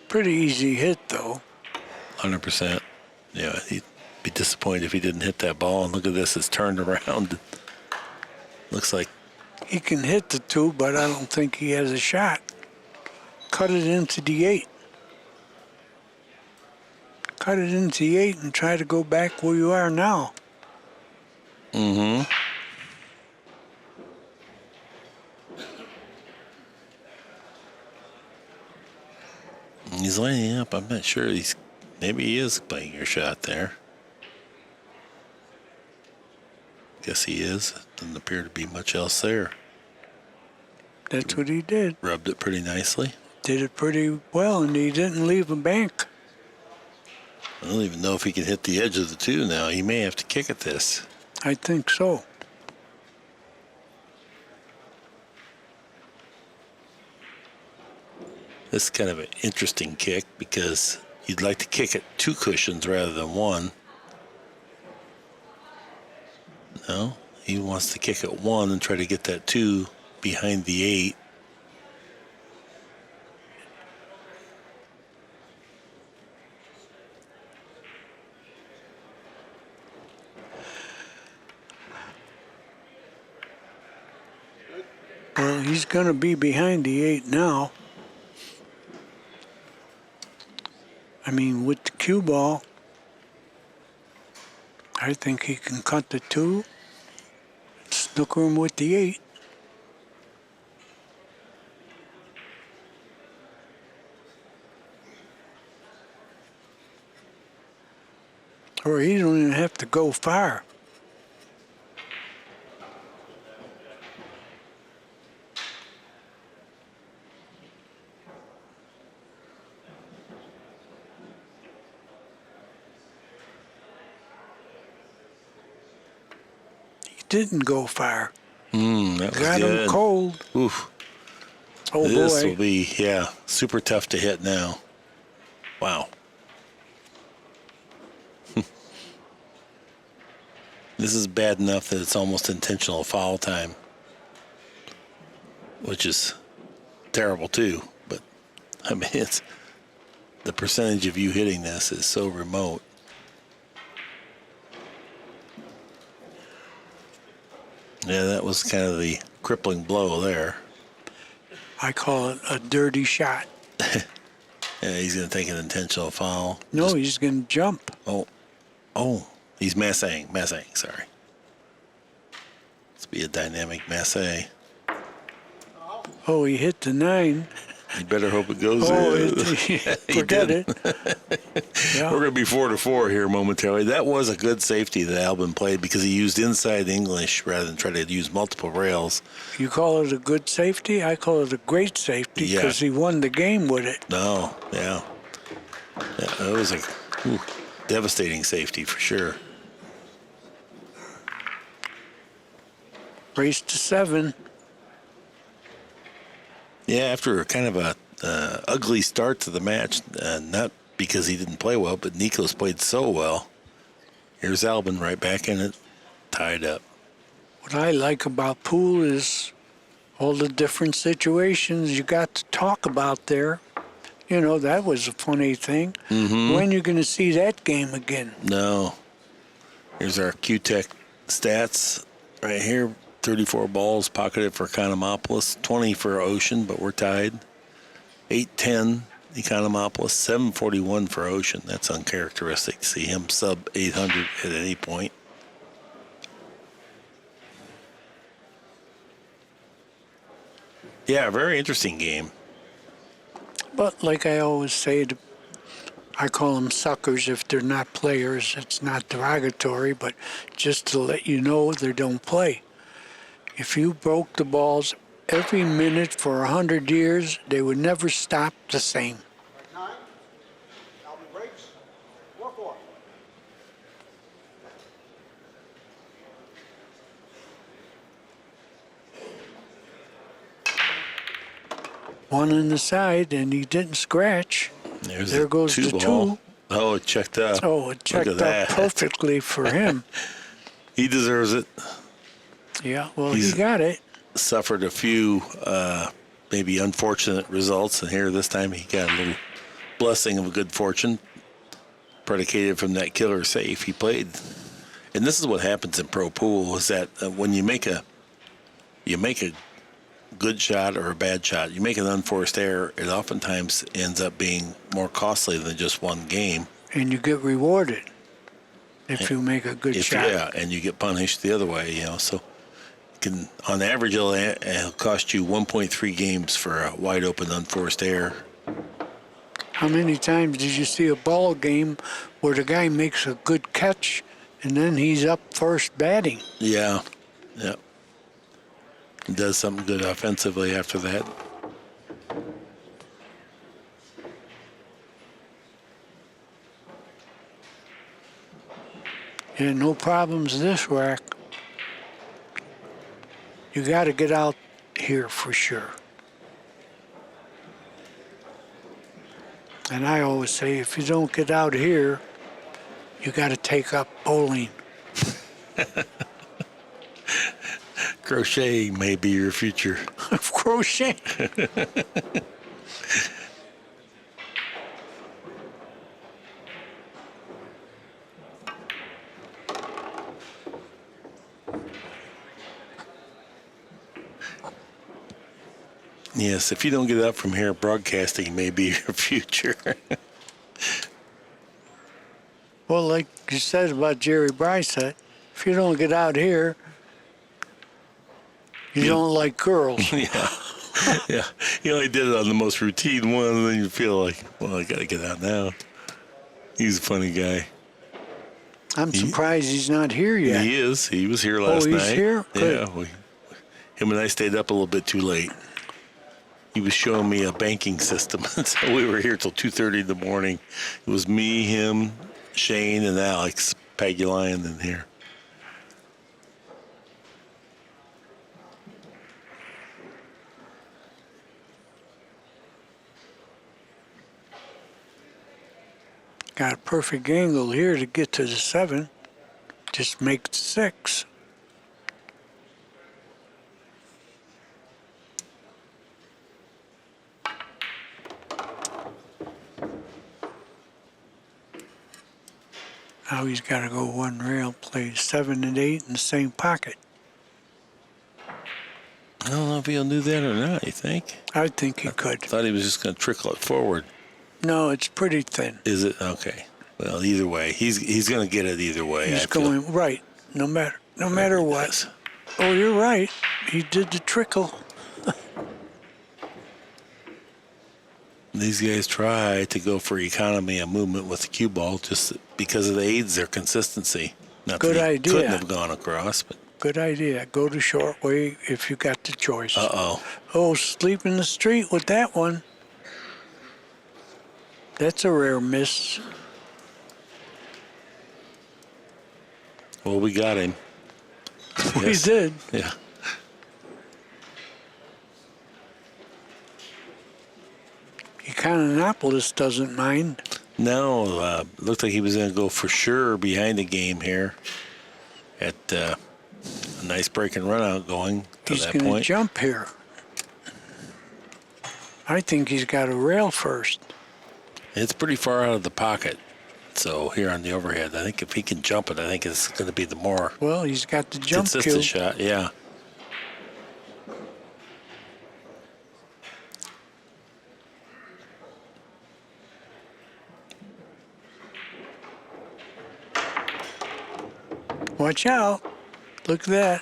Pretty easy hit, though. 100%. Yeah, he'd be disappointed if he didn't hit that ball. And look at this, it's turned around. Looks like He can hit the 2, but I don't think he has a shot. Cut it into the 8. Cut it into the 8 and try to go back where you are now. Mm-hmm. He's lining up. I'm not sure. Maybe he is playing your shot there. Guess he is. Doesn't appear to be much else there. That's what he did. Rubbed it pretty nicely. Did it pretty well, and he didn't leave a bank. I don't even know if he can hit the edge of the 2 now. He may have to kick at this. I think so. This is kind of an interesting kick because you'd like to kick at 2 cushions rather than 1. No, he wants to kick at 1 and try to get that 2 behind the 8. Well, he's going to be behind the 8 now. I mean, with the cue ball, I think he can cut the 2, snooker him with the 8. Or he don't even have to go far. Didn't go far. That was Got good. him cold. Oof. Oh, This boy. will be, yeah, super tough to hit now. Wow. This is bad enough that it's almost intentional foul time, which is terrible too. But I mean, it's the percentage of you hitting this is so remote. Yeah, that was kind of the crippling blow there. I call it a dirty shot. Yeah, he's going to take an intentional foul. No, he's going to jump. Oh, he's massing, sorry. Let's be a dynamic masse. Oh, he hit the 9. You better hope it goes Oh, in. forget it. Yeah. We're going to be 4-4 here momentarily. That was a good safety that Albin played because he used inside English rather than try to use multiple rails. You call it a good safety? I call it a great safety Yeah. because he won the game with it. No, yeah. That was a devastating safety for sure. Race to 7. Yeah, after kind of a ugly start to the match, not because he didn't play well, but Nikos played so well. Here's Albin right back in it, tied up. What I like about pool is all the different situations you got to talk about there. You know, that was a funny thing. Mm-hmm. When you going to see that game again? No. Here's our Q-Tech stats right here. 34 balls pocketed for Ekonomopoulos, 20 for Ouschan, but we're tied. 810 Ekonomopoulos, 741 for Ouschan. That's uncharacteristic to see him sub 800 at any point. Yeah, very interesting game. But like I always say, I call them suckers if they're not players. It's not derogatory, but just to let you know they don't play. If you broke the balls every minute for 100 years, they would never stop the same. Strike 9. Albin breaks. 4-4. One on the side, and he didn't scratch. There goes the ball. 2. Oh, it checked up. Oh, it checked up perfectly for him. He deserves it. Yeah, well, he got it. Suffered a few maybe unfortunate results, and here this time he got a little blessing of good fortune predicated from that killer safe he played. And this is what happens in pro pool, is that when you make a good shot or a bad shot, you make an unforced error, it oftentimes ends up being more costly than just one game. And you get rewarded if you make a good shot. Yeah, and you get punished the other way, so can, on average, it'll cost you 1.3 games for a wide open unforced error. How many times did you see a ball game where the guy makes a good catch and then he's up first batting? Yeah. Does something good offensively after that. Yeah, no problems this rack. You got to get out here for sure. And I always say, if you don't get out here, you got to take up bowling. Crochet may be your future. Crochet. Yes, if you don't get up from here, broadcasting may be your future. Well, like you said about Jerry Brysett, if you don't get out here, you don't like girls. Yeah. He only did it on the most routine one, and then you feel like, well, I got to get out now. He's a funny guy. I'm surprised he's not here yet. He is. He was here last night. Oh, he's here? Good. Yeah. Him and I stayed up a little bit too late. He was showing me a banking system. So we were here till 2:30 in the morning. It was me, him, Shane, and Alex Pagulian in here. Got a perfect angle here to get to the 7. Just make the 6. Now he's got to go one rail, play 7 and 8 in the same pocket. I don't know if he'll do that or not, you think? I think he could. I thought he was just going to trickle it forward. No, it's pretty thin. Is it? Okay. Well, either way, he's going to get it either way. He's going right, no matter what. Yes. Oh, you're right. He did the trickle. These guys try to go for economy and movement with the cue ball just because it aids their consistency. Not Good that he idea. couldn't have gone across, but Good idea. Go to short way if you got the choice. uh-oh. Oh, sleep in the street with that one. That's a rare miss. Well, we got him. We did. Yeah. Economopoulos doesn't mind. No, looked like he was going to go for sure behind the game here at a nice break and run out going to He's that going to point. jump here. I think he's got a rail first. It's pretty far out of the pocket. So here on the overhead, I think if he can jump it, I think it's going to be the more Well, he's got the jump consistent cue. shot. Yeah. Watch out. Look at that.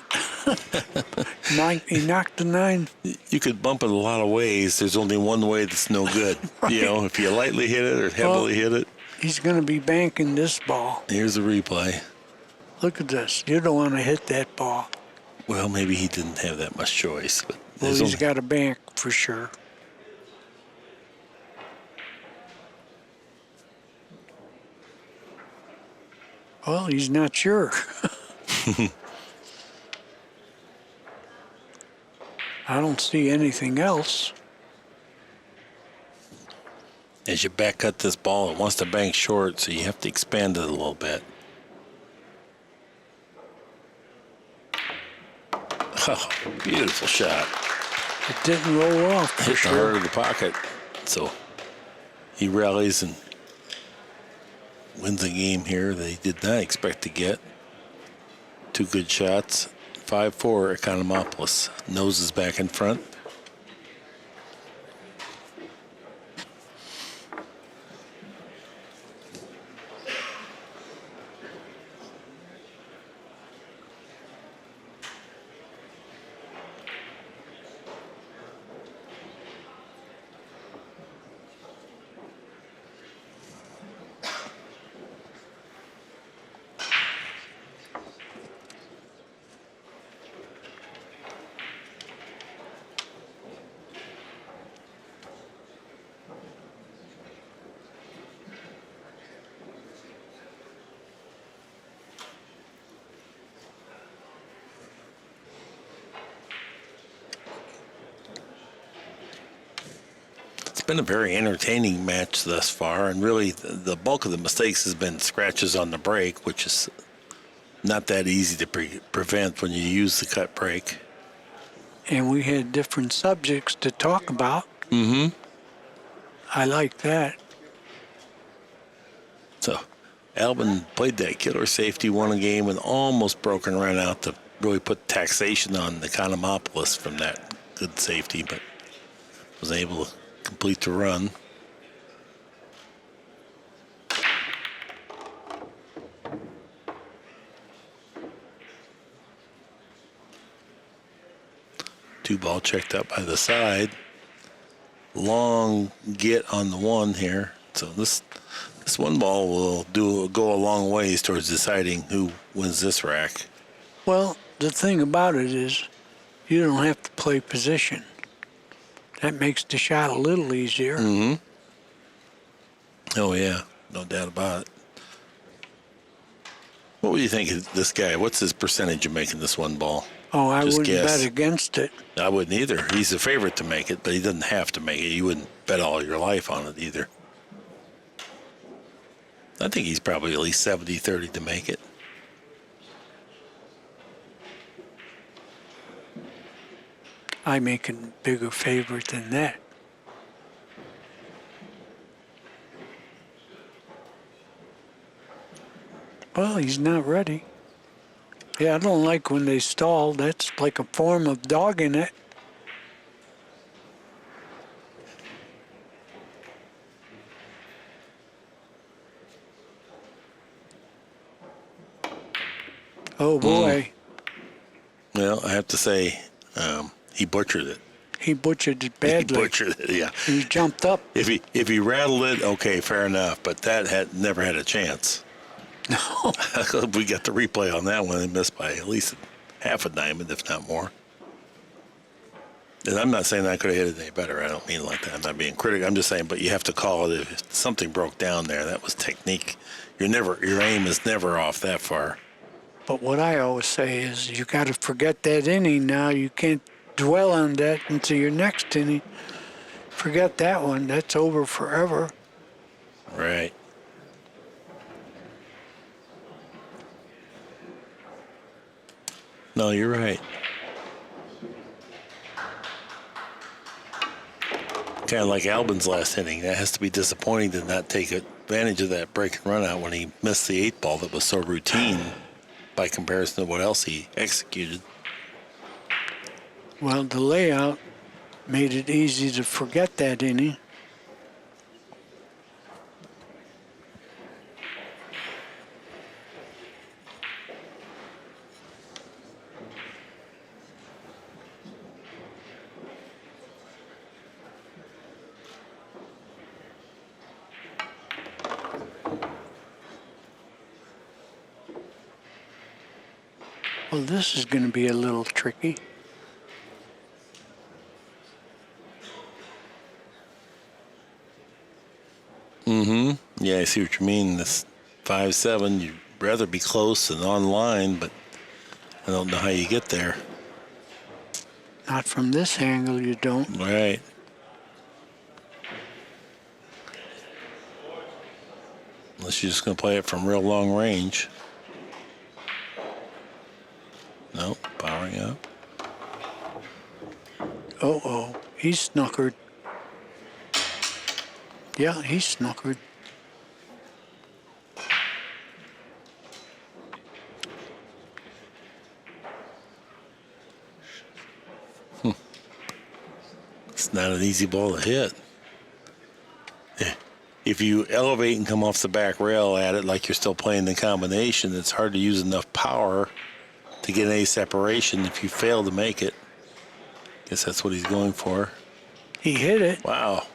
He knocked the 9. You could bump it a lot of ways. There's only one way that's no good. Right. You know, if you lightly hit it or heavily hit it. He's going to be banking this ball. Here's the replay. Look at this. You don't want to hit that ball. Well, maybe he didn't have that much choice, but Well, There's he's only- got a bank for sure. Well, he's not sure. I don't see anything else. As you back cut this ball, it wants to bank short, so you have to expand it a little bit. Oh, beautiful shot. It didn't roll off for Hit the sure. heart of the pocket. So he rallies and wins a game here that he did not expect to get. Two good shots. 5-4, Ekonomopoulos. Nose is back in front. It's been a very entertaining match thus far, and really the bulk of the mistakes has been scratches on the break, which is not that easy to prevent when you use the cut break. And we had different subjects to talk about. Mm-hmm. I like that. So Albin played that killer safety, won a game with almost broken run out to really put taxation on the Ekonomopoulos from that good safety, but was able to complete the run. Two ball checked up by the side. Long get on the one here. So this one ball will go a long ways towards deciding who wins this rack. Well, the thing about it is you don't have to play position. That makes the shot a little easier. Mm-hmm. Oh, yeah. No doubt about it. What would you think of this guy? What's his percentage of making this one ball? Oh, I Just wouldn't guess. bet against it. I wouldn't either. He's a favorite to make it, but he doesn't have to make it. You wouldn't bet all your life on it either. I think he's probably at least 70-30 to make it. I make a bigger favorite than that. Well, he's not ready. Yeah, I don't like when they stall. That's like a form of dogging it. Oh, boy. Well, I have to say, he butchered it. He butchered it He badly. butchered it, yeah. He jumped up. If he rattled it, okay, fair enough. But that had never had a chance. No. We got the replay on that one and missed by at least half a diamond, if not more. And I'm not saying I could have hit it any better. I don't mean like that. I'm not being critical. I'm just saying, but you have to call it if something broke down there. That was technique. Your aim is never off that far. But what I always say is you got to forget that inning now. You can't dwell on that until your next inning. Forget that one. That's over forever. Right. No, you're right. Kind of like Albin's last inning. That has to be disappointing to not take advantage of that break and run out when he missed the 8-ball that was so routine by comparison to what else he executed. Well, the layout made it easy to forget that inning. Well, this is going to be a little tricky. Yeah, I see what you mean. This 5-7, you'd rather be close and online, but I don't know how you get there. Not from this angle, you don't. Right. Unless you're just going to play it from real long range. Nope, powering up. Uh-oh, he's snookered. Yeah, he's snookered. It's not an easy ball to hit. If you elevate and come off the back rail at it like you're still playing the combination, it's hard to use enough power to get any separation if you fail to make it. Guess that's what he's going for. He hit it. Wow.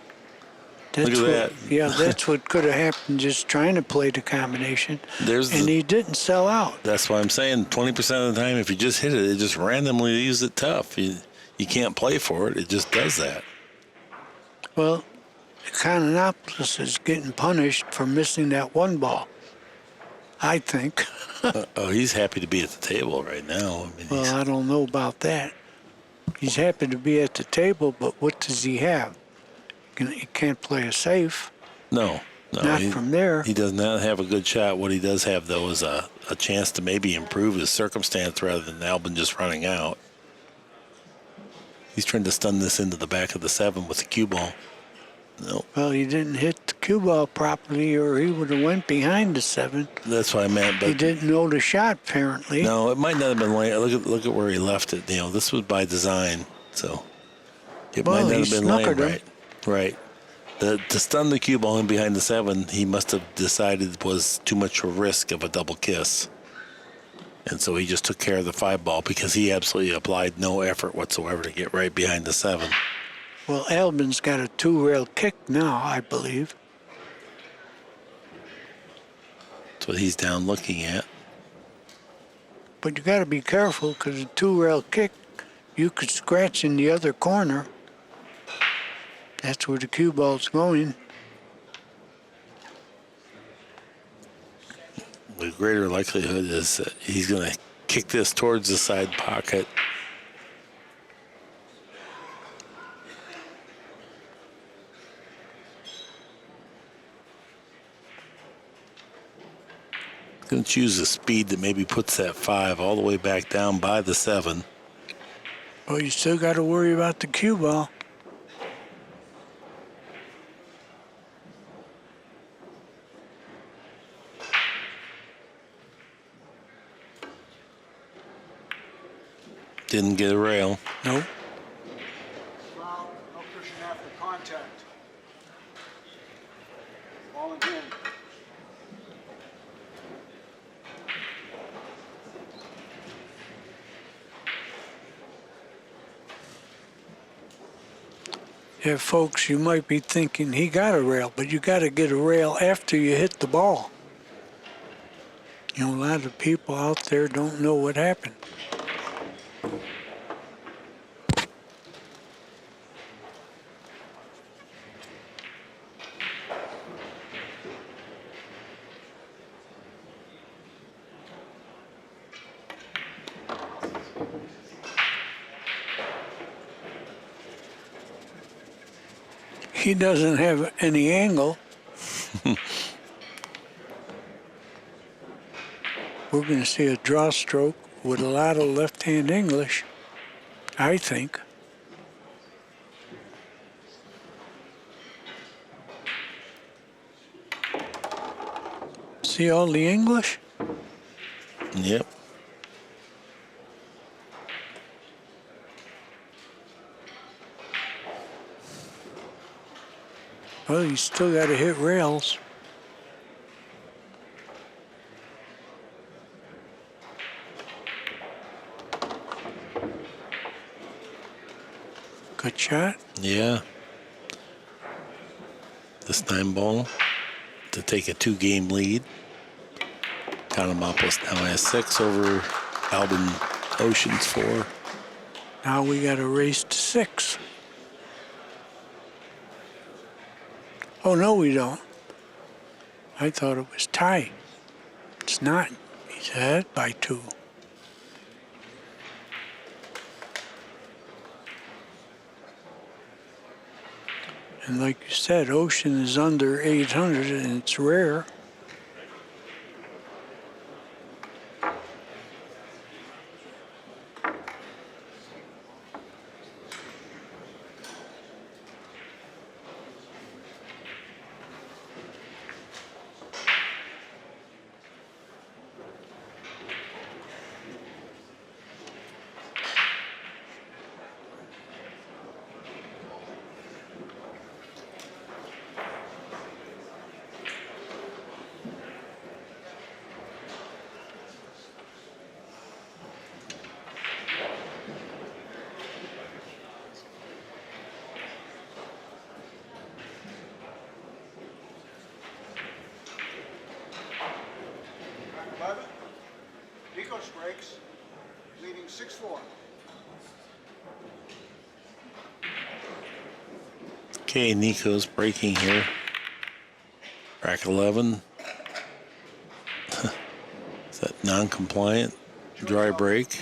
That's Look at what, that. Yeah, that's what could have happened just trying to play the combination. And he didn't sell out. That's why I'm saying 20% of the time, if you just hit it, it just randomly leaves it tough. You can't play for it. It just does that. Well, Ekonomopoulos is getting punished for missing that one ball, I think. He's happy to be at the table right now. I mean, Well, I don't know about that. He's happy to be at the table, but what does he have? He can't play a safe. No. Not from there. He does not have a good shot. What he does have, though, is a chance to maybe improve his circumstance rather than Albin just running out. He's trying to stun this into the back of the 7 with the cue ball. No. Well, he didn't hit the cue ball properly, or he would have went behind the 7. That's what I meant. But he didn't know the shot, apparently. No, it might not have been late. Look at where he left it. This was by design, so it might not have been late. Right. To stun the cue ball in behind the 7, he must have decided was too much of a risk of a double kiss. And so he just took care of the 5 ball because he absolutely applied no effort whatsoever to get right behind the 7. Well, Albin's got a 2-rail kick now, I believe. That's what he's down looking at. But you got to be careful because a 2-rail kick, you could scratch in the other corner. That's where the cue ball's going. The greater likelihood is that he's going to kick this towards the side pocket. Going to choose a speed that maybe puts that 5 all the way back down by the 7. Well, you still got to worry about the cue ball. Didn't get a rail. Nope. Foul, no cushion after contact. Ball again. Yeah, folks, you might be thinking he got a rail, but you got to get a rail after you hit the ball. A lot of people out there don't know what happened. He doesn't have any angle. We're going to see a draw stroke with a lot of left-hand English, I think. See all the English? Yep. Well, you still got to hit rails. Good shot. Yeah. This 9 ball to take a 2-game lead. Ekonomopoulos now has 6 over Albin Ouschan's 4. Now we got to race to 6. Oh, no, we don't. I thought it was tie. It's not. He's ahead by 2. And like you said, Ouschan is under 800, and it's rare. Nikos breaks, leading 6-4. Okay, Nico's breaking here. Rack 11. Is that non-compliant? Dry break.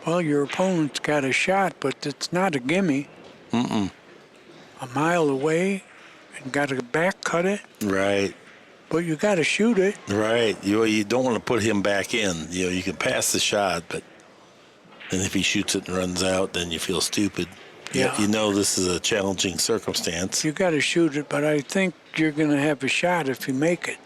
Well, your opponent's got a shot, but it's not a gimme. Mm-mm. A mile away and got to back cut it, Right. but you got to shoot it. Right. You don't want to put him back in. You can pass the shot, but then if he shoots it and runs out, then you feel stupid. Yeah. You know this is a challenging circumstance. You got to shoot it, but I think you're going to have a shot if you make it.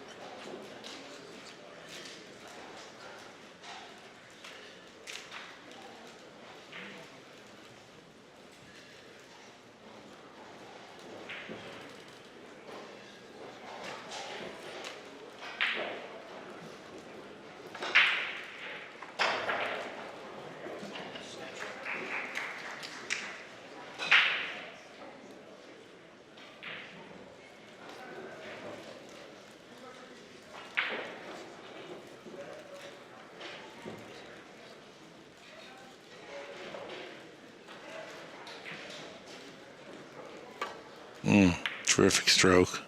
Terrific stroke.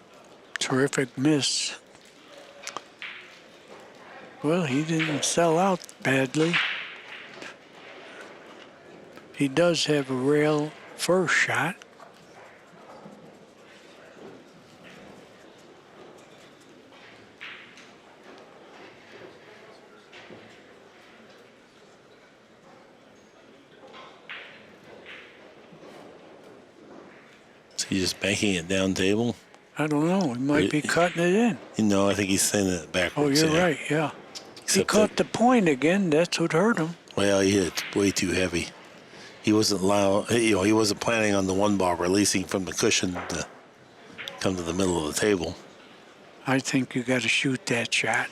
Terrific miss. Well, he didn't sell out badly. He does have a rail first shot. Is he just banking it down table? I don't know. He might be cutting it in. I think he's sending it Oh, backwards. you're yeah. right, yeah. He Except caught the point again. That's what hurt him. Well, he hit it way too heavy. He wasn't he wasn't planning on the one ball releasing from the cushion to come to the middle of the table. I think you got to shoot that shot.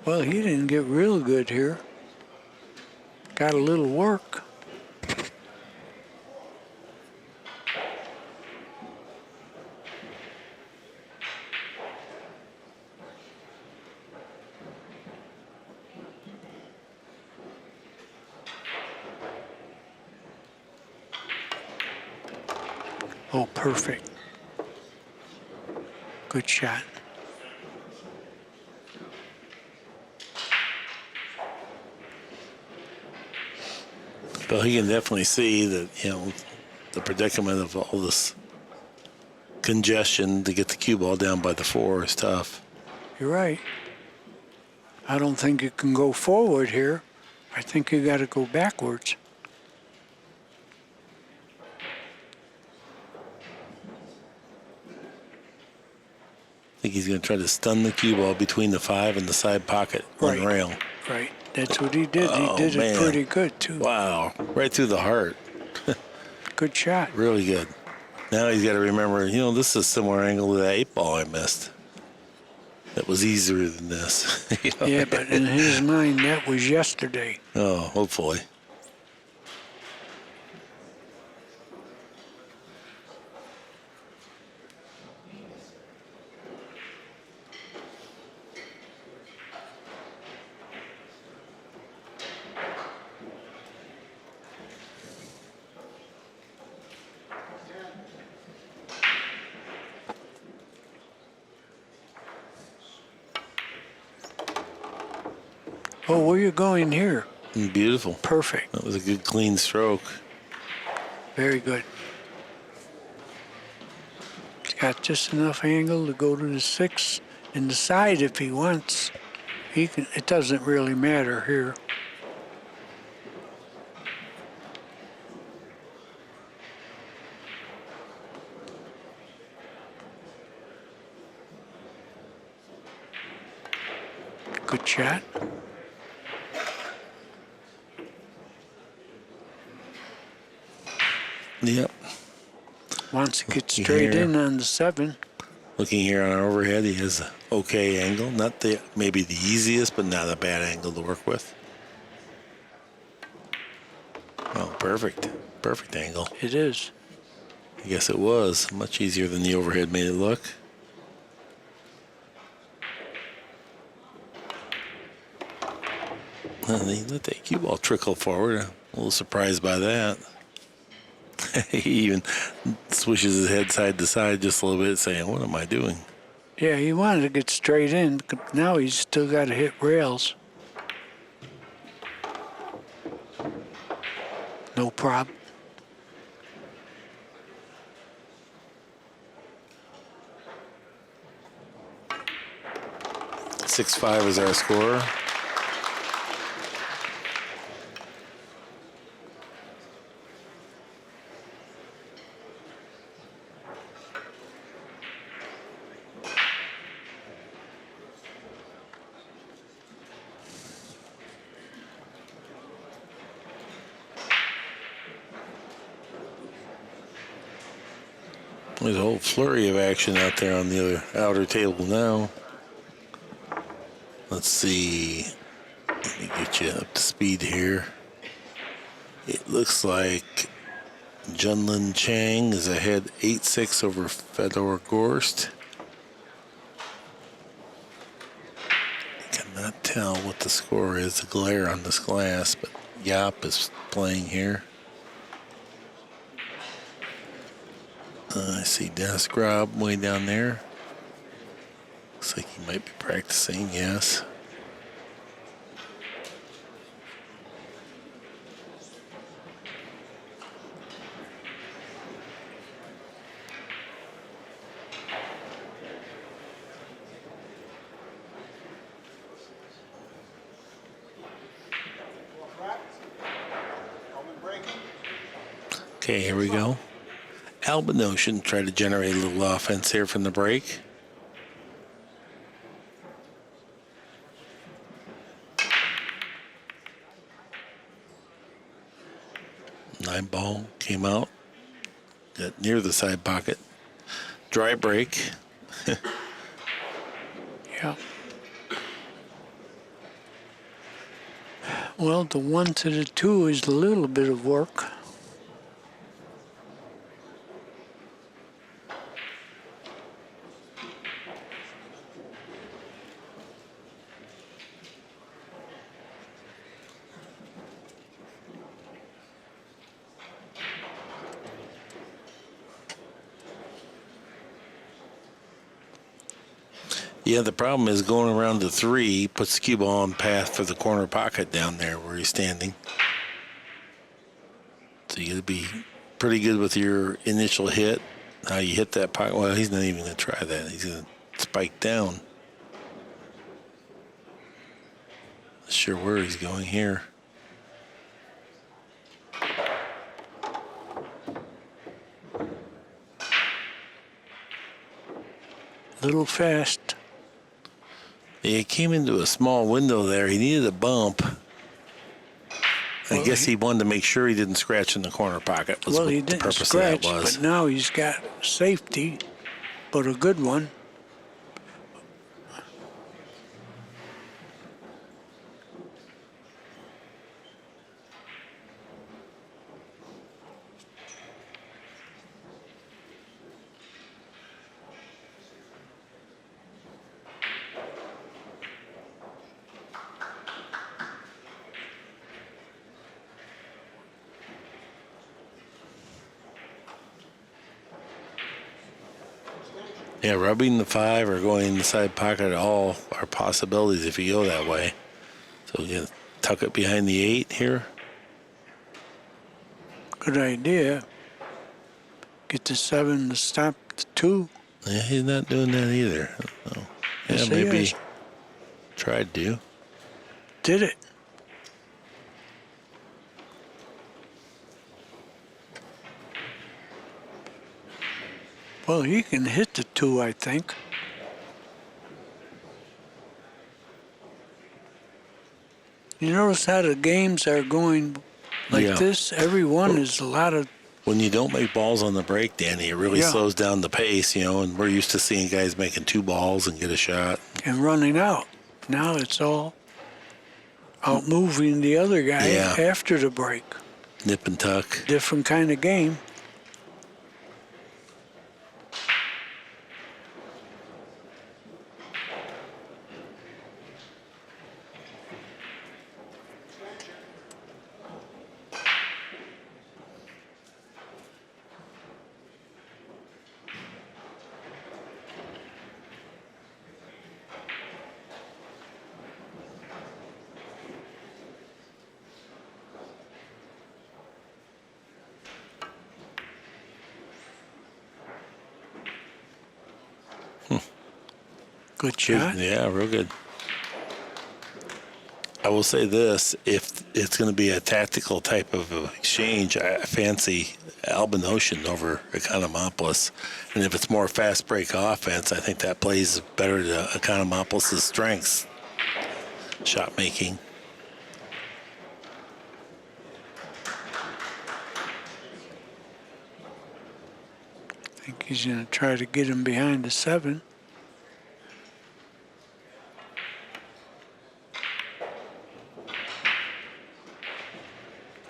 Well, he didn't get real good here. Got a little work. Oh, perfect. Good shot. But he can definitely see that, the predicament of all this congestion to get the cue ball down by the 4 is tough. You're right. I don't think you can go forward here. I think you got to go backwards. I think he's going to try to stun the cue ball between the 5 and the side pocket on Right. rail. Right. That's what he did. Oh, He did man. it pretty good, too. Wow, right through the heart. Good shot. Really good. Now he's got to remember, this is a similar angle to that 8 ball I missed. That was easier than this. Yeah, but in his mind, that was yesterday. Oh, hopefully. Oh, where you going here? Beautiful. Perfect. That was a good clean stroke. Very good. He's got just enough angle to go to the 6 and the side if he wants. He can. It doesn't really matter here. Good shot. Yep. Wants to get straight Here. in on the 7. Looking here on our overhead, he has an okay angle. Not maybe the easiest, but not a bad angle to work with. Oh, perfect. Perfect angle. It is. I guess it was much easier than the overhead made it look. And they let that cue ball trickle forward. I'm a little surprised by that. He even swishes his head side to side just a little bit, saying, "What am I doing?" Yeah, he wanted to get straight in. Now he's still got to hit rails. No problem. (6-5) is our score. There's a whole flurry of action out there on the other outer table now. Let's see. Let me get you up to speed here. It looks like Junlin Chang is ahead 8-6 over Fedor Gorst. Cannot tell what the score is, the glare on this glass, but Yap is playing here. I see Dennis Grob way down there. Looks like he might be practicing, yes. Okay, here we go. Albin Ouschan tried to generate a little offense here from the break. Nine ball came out, got near the side pocket. Dry break. Yeah. Well, the 1 to the 2 is a little bit of work. Yeah, the problem is going around the 3 puts the cue ball on path for the corner pocket down there where he's standing. So you got to be pretty good with your initial hit. How you hit that pocket. Well, he's not even going to try that. He's going to spike down. Not sure where he's going here. Little fast. He came into a small window there. He needed a bump. I guess he wanted to make sure he didn't scratch in the corner pocket. Was Well, what he the didn't purpose scratch, of that was. but now he's got safety, but a good one. Yeah, rubbing the 5 or going in the side pocket all are possibilities if you go that way. So you tuck it behind the 8 here. Good idea. Get the 7 to stop the 2. Yeah, he's not doing that either. So, yeah, Yes, he maybe is. tried to. Did it. Well, he can hit the 2, I think. You notice how the games are going like Yeah. this? Every one is a lot of, When you don't make balls on the break, Danny, it really Yeah. slows down the pace, and we're used to seeing guys making 2 balls and get a shot. and running out. Now it's all out moving the other guy Yeah. after the break. Nip and tuck. Different kind of game. Good shot. Yeah, real good. I will say this, if it's going to be a tactical type of exchange, I fancy Albin Ouschan over Ekonomopoulos. And if it's more fast break offense, I think that plays better to Ekonomopoulos' strengths, shot making. I think he's going to try to get him behind the 7.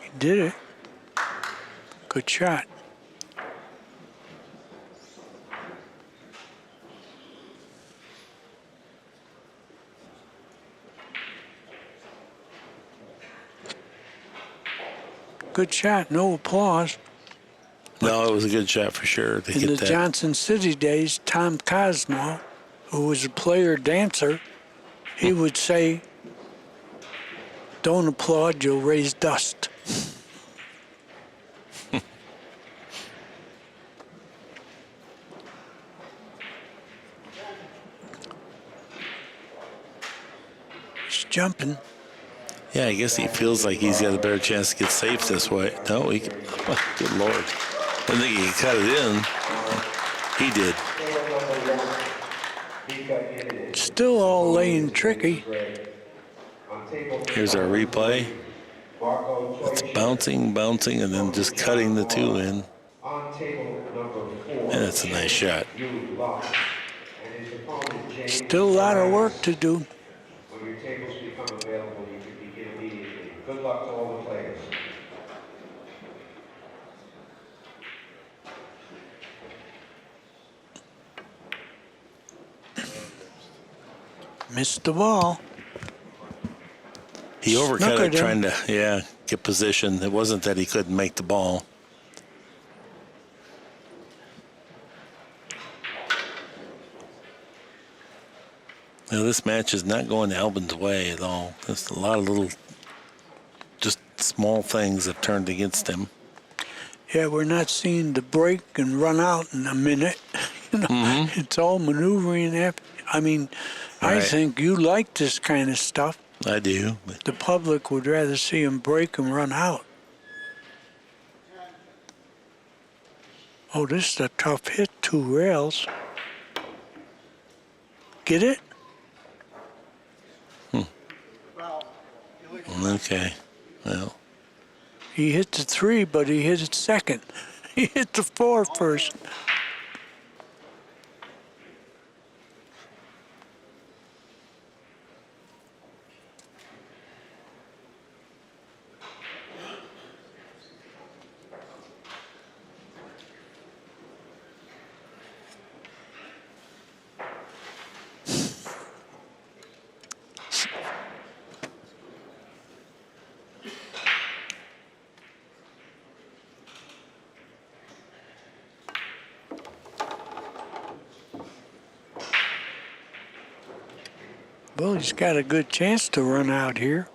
He did it. Good shot. Good shot. No applause. No, it was a good shot for sure to In get the that. Johnson City days, Tom Cosmo, who was a player dancer, he would say, "Don't applaud, you'll raise dust." He's jumping. Yeah, I guess he feels like he's got a better chance to get safe this way. No, good Lord. I think he could cut it in. He did. Still all laying tricky. Here's our replay. It's bouncing, and then just cutting the 2 in. And it's a nice shot. Still a lot of work to do. When your tables become available, you can begin immediately. Good luck to all the players. Missed the ball. He overcut Snookered it him. trying to, get position. It wasn't that he couldn't make the ball. Now, this match is not going Albin's way at all. There's a lot of little, just small things that turned against him. Yeah, we're not seeing the break and run out in a minute. It's all maneuvering. I mean, I Right. think you like this kind of stuff. I do. But The public would rather see him break and run out. Oh, this is a tough hit. 2 rails. Get it? okay. Well, He hit the 3, but he hit it second. He hit the 4 first. Well, he's got a good chance to run out here.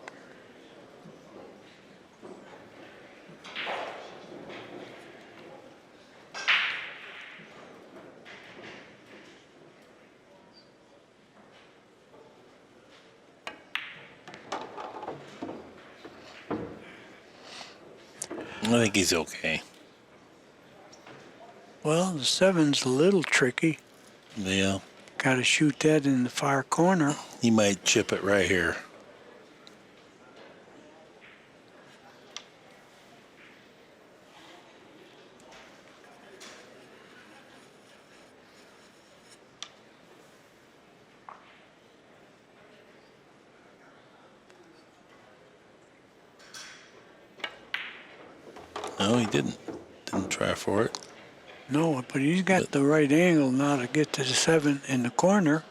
I think he's okay. Well, the 7's a little tricky. Yeah, Got to shoot that in the far corner. he might chip it right here. No, he didn't. Didn't try for it. No, but he's got the right angle now to get to the 7 in the corner.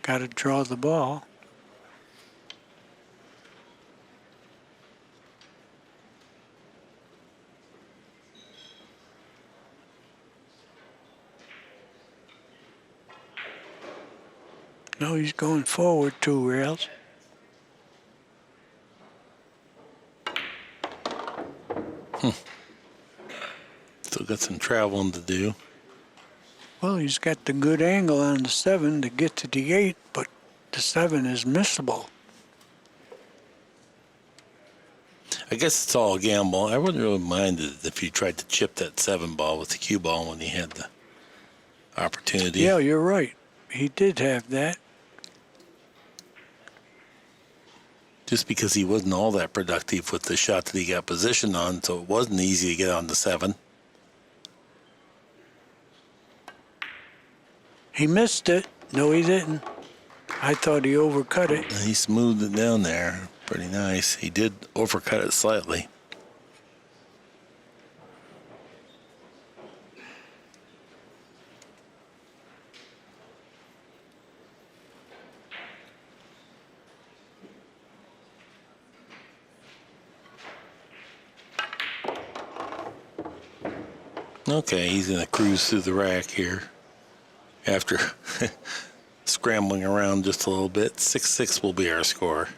Got to draw the ball. No, he's going forward 2 rails. Still got some traveling to do. Well, he's got the good angle on the 7 to get to the 8, but the 7 is missable. I guess it's all a gamble. I wouldn't really mind it if you tried to chip that 7 ball with the cue ball when he had the opportunity. Yeah, you're right. He did have that. Just because he wasn't all that productive with the shot that he got positioned on, so it wasn't easy to get on the 7. He missed it. No, he didn't. I thought he overcut it. And he smoothed it down there. Pretty nice. He did overcut it slightly. Okay, he's going to cruise through the rack here after scrambling around just a little bit. 6-6 will be our score.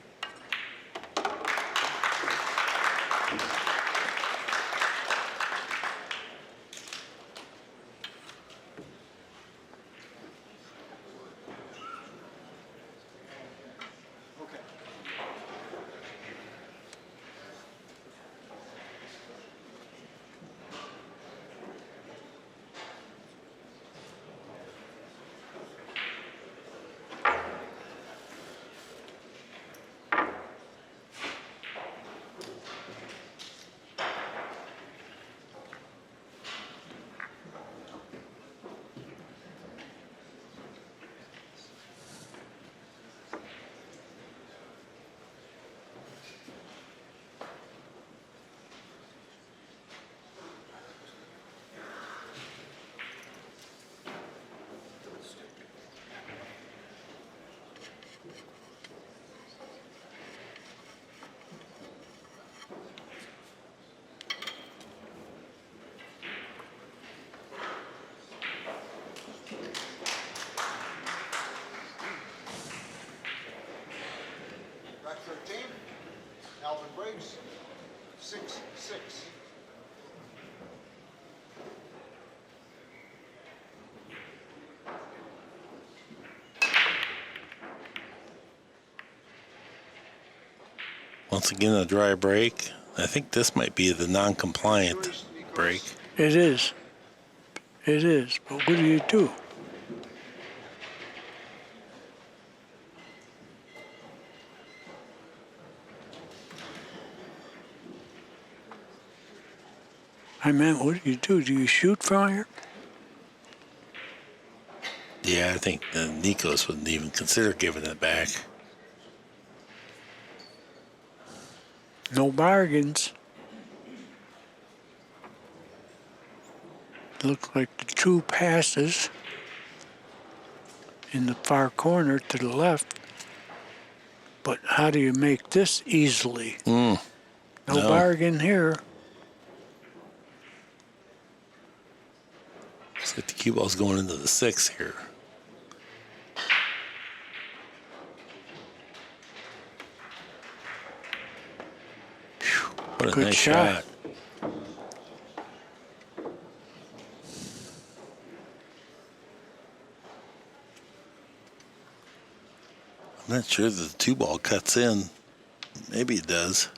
Track 13, Albin breaks, 6-6. Once again, a dry break. I think this might be the non-compliant break. It is. It is. But what do you do? I meant, what do you do? Do you shoot from here? Yeah, I think Nikos wouldn't even consider giving it back. No bargains. Look like the 2 passes in the far corner to the left. But how do you make this easily? No No. bargain here. Looks like the cue ball's going into the 6 here. Whew, what a Good nice shot. shot. I'm not sure that the 2 ball cuts in. Maybe it does.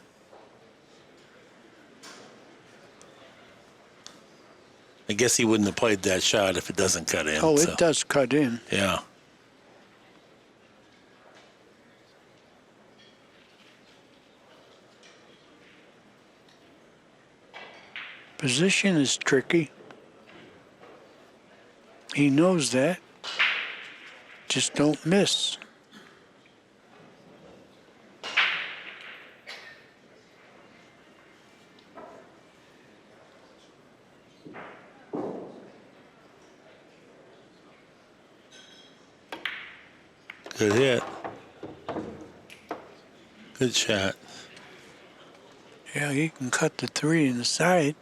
I guess he wouldn't have played that shot if it doesn't cut in. Oh, so, it does cut in. Yeah. Position is tricky. He knows that. Just don't miss. Good hit. Good shot. Yeah, he can cut the 3 in the side.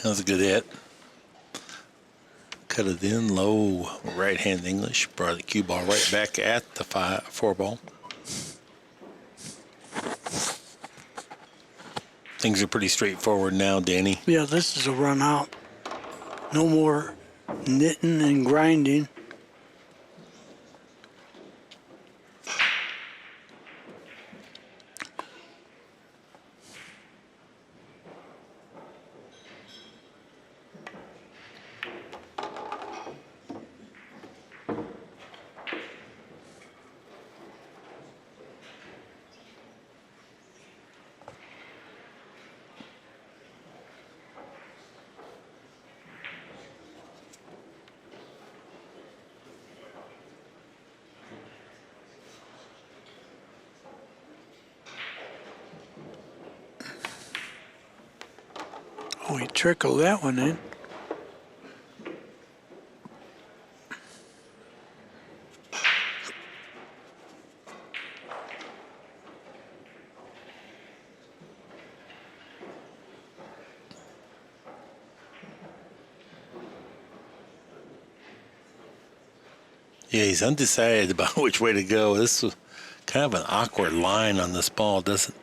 That was a good hit. Cut it in low, right-hand English. Brought the cue ball right back at the 4 ball. Things are pretty straightforward now, Danny. Yeah, this is a run out. No more knitting and grinding. Oh, he trickled that one in. Yeah, he's undecided about which way to go. This is kind of an awkward line on this ball, doesn't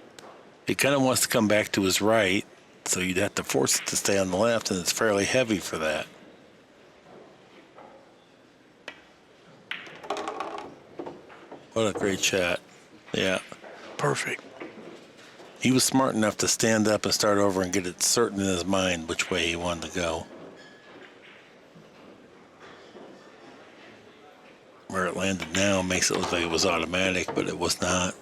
it? Kind of wants to come back to his right, so you'd have to force it to stay on the left, and it's fairly heavy for that. What a great shot. Yeah. Perfect. He was smart enough to stand up and start over and get it certain in his mind which way he wanted to go. Where it landed now makes it look like it was automatic, but it was not.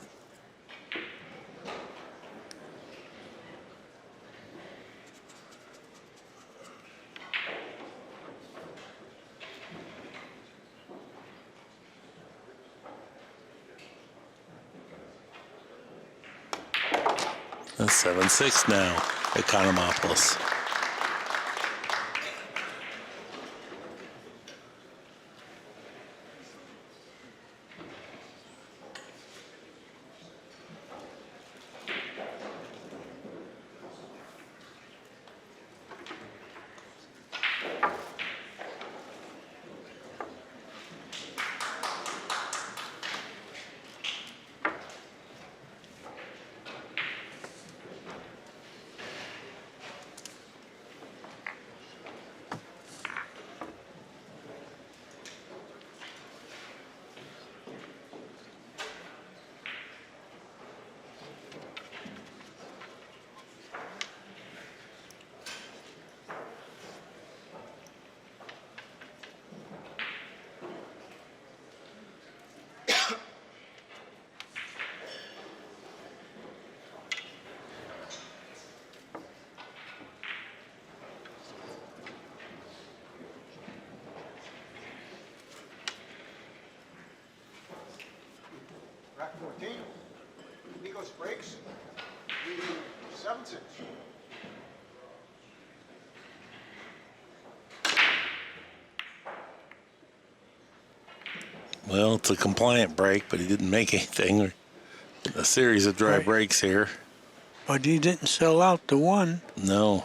That's 7-6 now, Ekonomopoulos. 14. Nikos breaks. 7-6. Well, it's a compliant break, but he didn't make anything. A series of dry Right. breaks here. But he didn't sell out the one. No.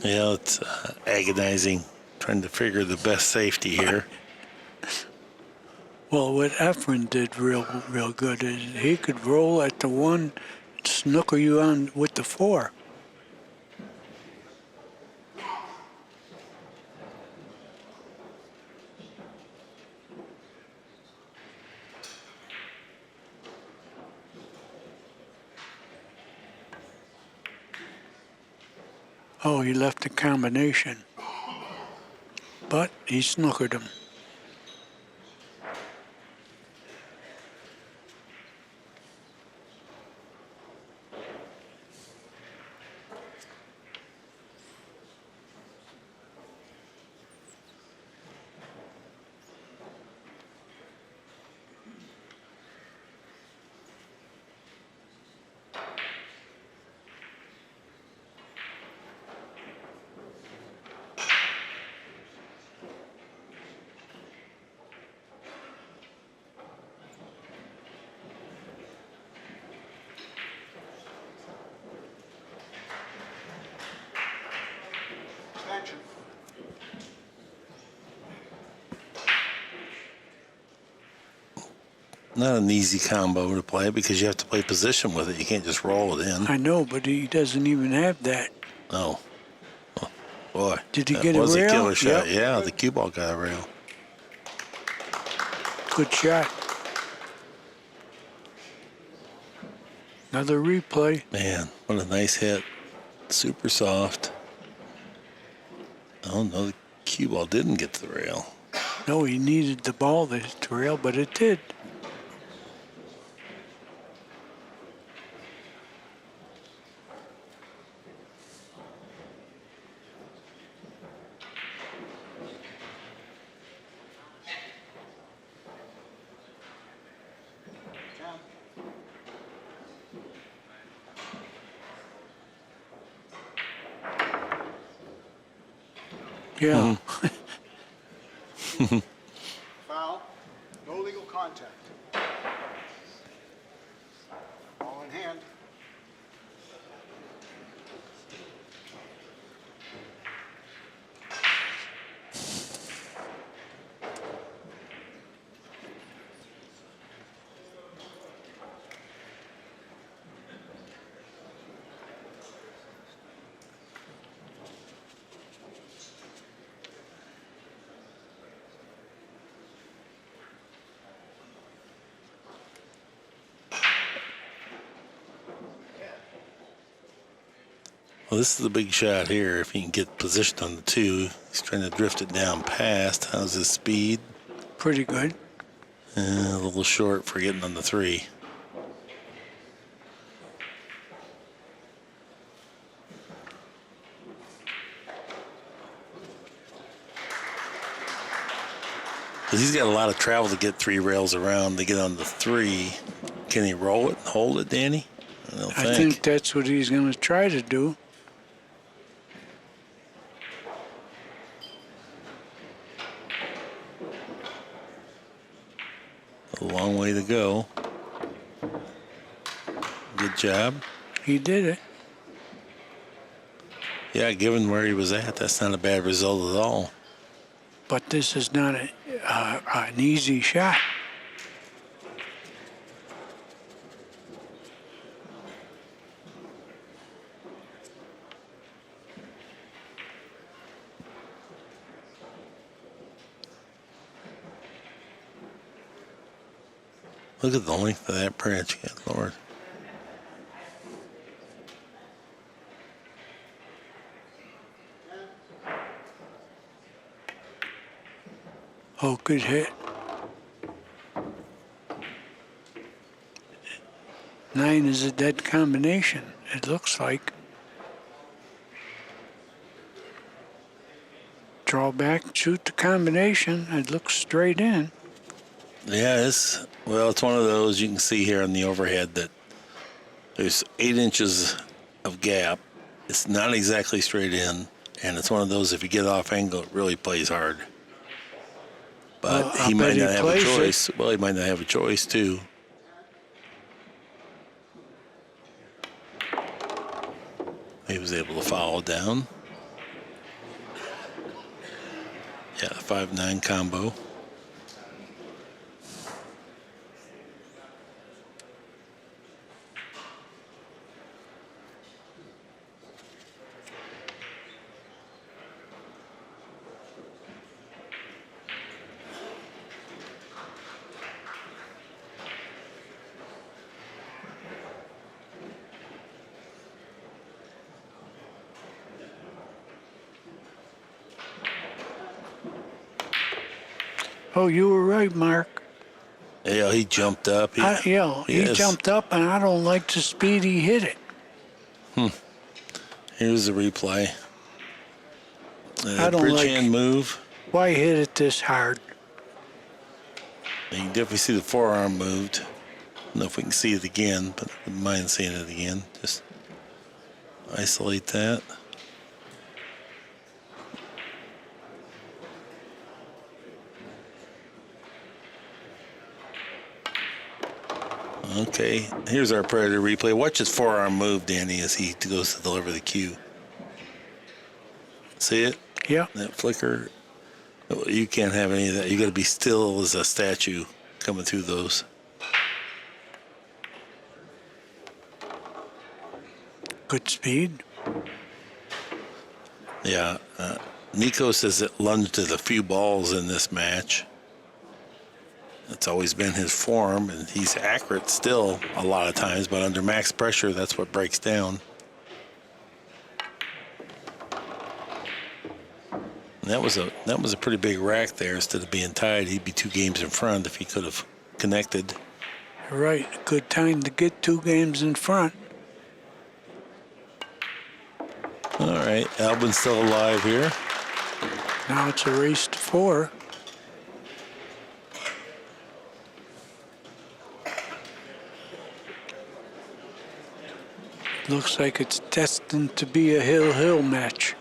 Yeah, it's agonizing trying to figure the best safety here. Well, what Efren did real good is he could roll at the one, snooker you on with the 4. Oh, he left the combination. But he snookered him. Extension. Not an easy combo to play because you have to play position with it. You can't just roll it in. I know, but he doesn't even have that. No. Oh, boy. Did he that get a was rail? a killer shot. Yep. Yeah, the cue ball got a rail. Good shot. Another replay. Man, what a nice hit. Super soft. Oh, no, the cue ball didn't get to the rail. No, he needed the ball to hit the rail, but it did. Yeah. Foul. No legal contact. Ball in hand. Well, this is a big shot here. If he can get positioned on the 2, he's trying to drift it down past. How's his speed? Pretty good. A little short for getting on the 3. Because he's got a lot of travel to get 3 rails around to get on the 3. Can he roll it and hold it, Danny? I think that's what he's going to try to do. A long way to go. Good job. He did it. Yeah, given where he was at, that's not a bad result at all. But this is not an easy shot. Look at the length of that branch, good Lord. Oh, good hit. 9 is a dead combination, it looks like. Draw back, shoot the combination, it looks straight in. Yeah, it's one of those you can see here on the overhead that there's 8 inches of gap. It's not exactly straight in, and it's one of those if you get off angle, it really plays hard. But Well, he I might bet not he have a plays choice. Well, he might not have a choice too. He was able to follow down. Yeah, 5-9 combo. Oh, you were right, Mark. Yeah, he jumped up. He jumped up, and I don't like the speed he hit it. Here's the replay. I don't bridge like- hand move. Why hit it this hard? You can definitely see the forearm moved. I don't know if we can see it again, but I wouldn't mind seeing it again. Just isolate that. Okay, here's our Predator replay. Watch his forearm move, Danny, as he goes to deliver the cue. See it? Yeah. That flicker. You can't have any of that. You got to be still as a statue coming through those. Good speed. Yeah. Nikos has lunged to the few balls in this match. It's always been his form, and he's accurate still a lot of times, but under max pressure, that's what breaks down. And that was a pretty big rack there. Instead of being tied, he'd be 2 games in front if he could have connected. Right. Good time to get 2 games in front. All right, Albin's still alive here. Now it's a race to 4. Looks like it's destined to be a hill-hill match.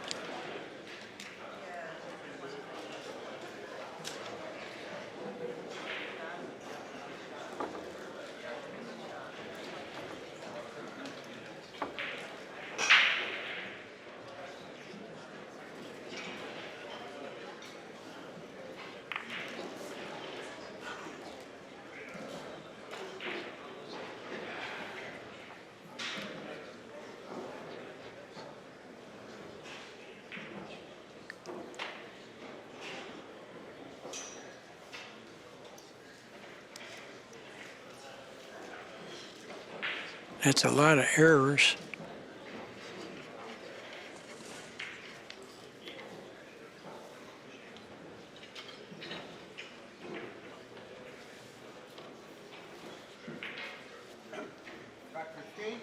That's a lot of errors. Track 15.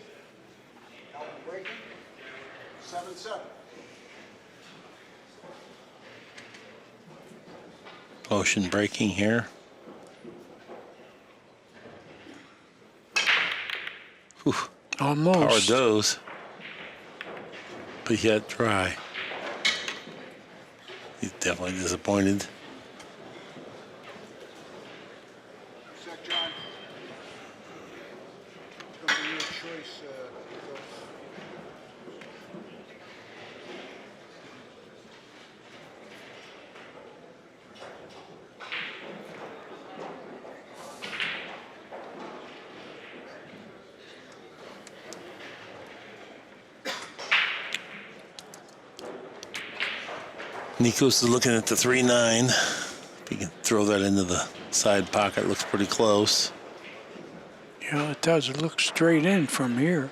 Albin breaking. 7-7. Ocean breaking here. Whew. Almost. Powered those, but yet dry. He's definitely disappointed. Set, John. It's going to be your choice. Nikos is looking at the 3-9. If he can throw that into the side pocket, looks pretty close. Yeah, it does. It looks straight in from here.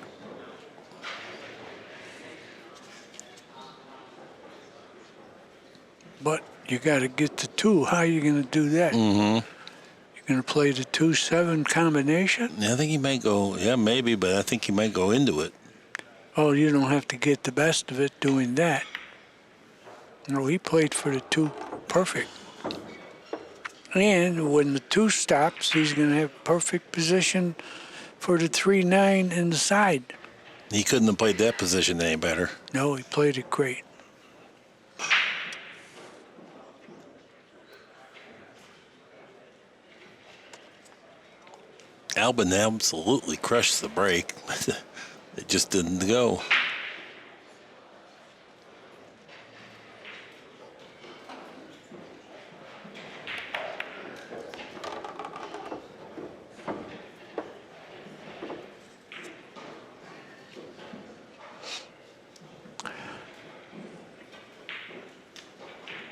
But you got to get the 2. How are you going to do that? Mm-hmm. You're going to play the 2-7 combination? Yeah, I think he might go. Yeah, maybe, but I think he might go into it. Oh, you don't have to get the best of it doing that. No, he played for the 2 perfect. And when the 2 stops, he's going to have perfect position for the 3-9 in the side. He couldn't have played that position any better. No, he played it great. Albin absolutely crushed the break. It just didn't go.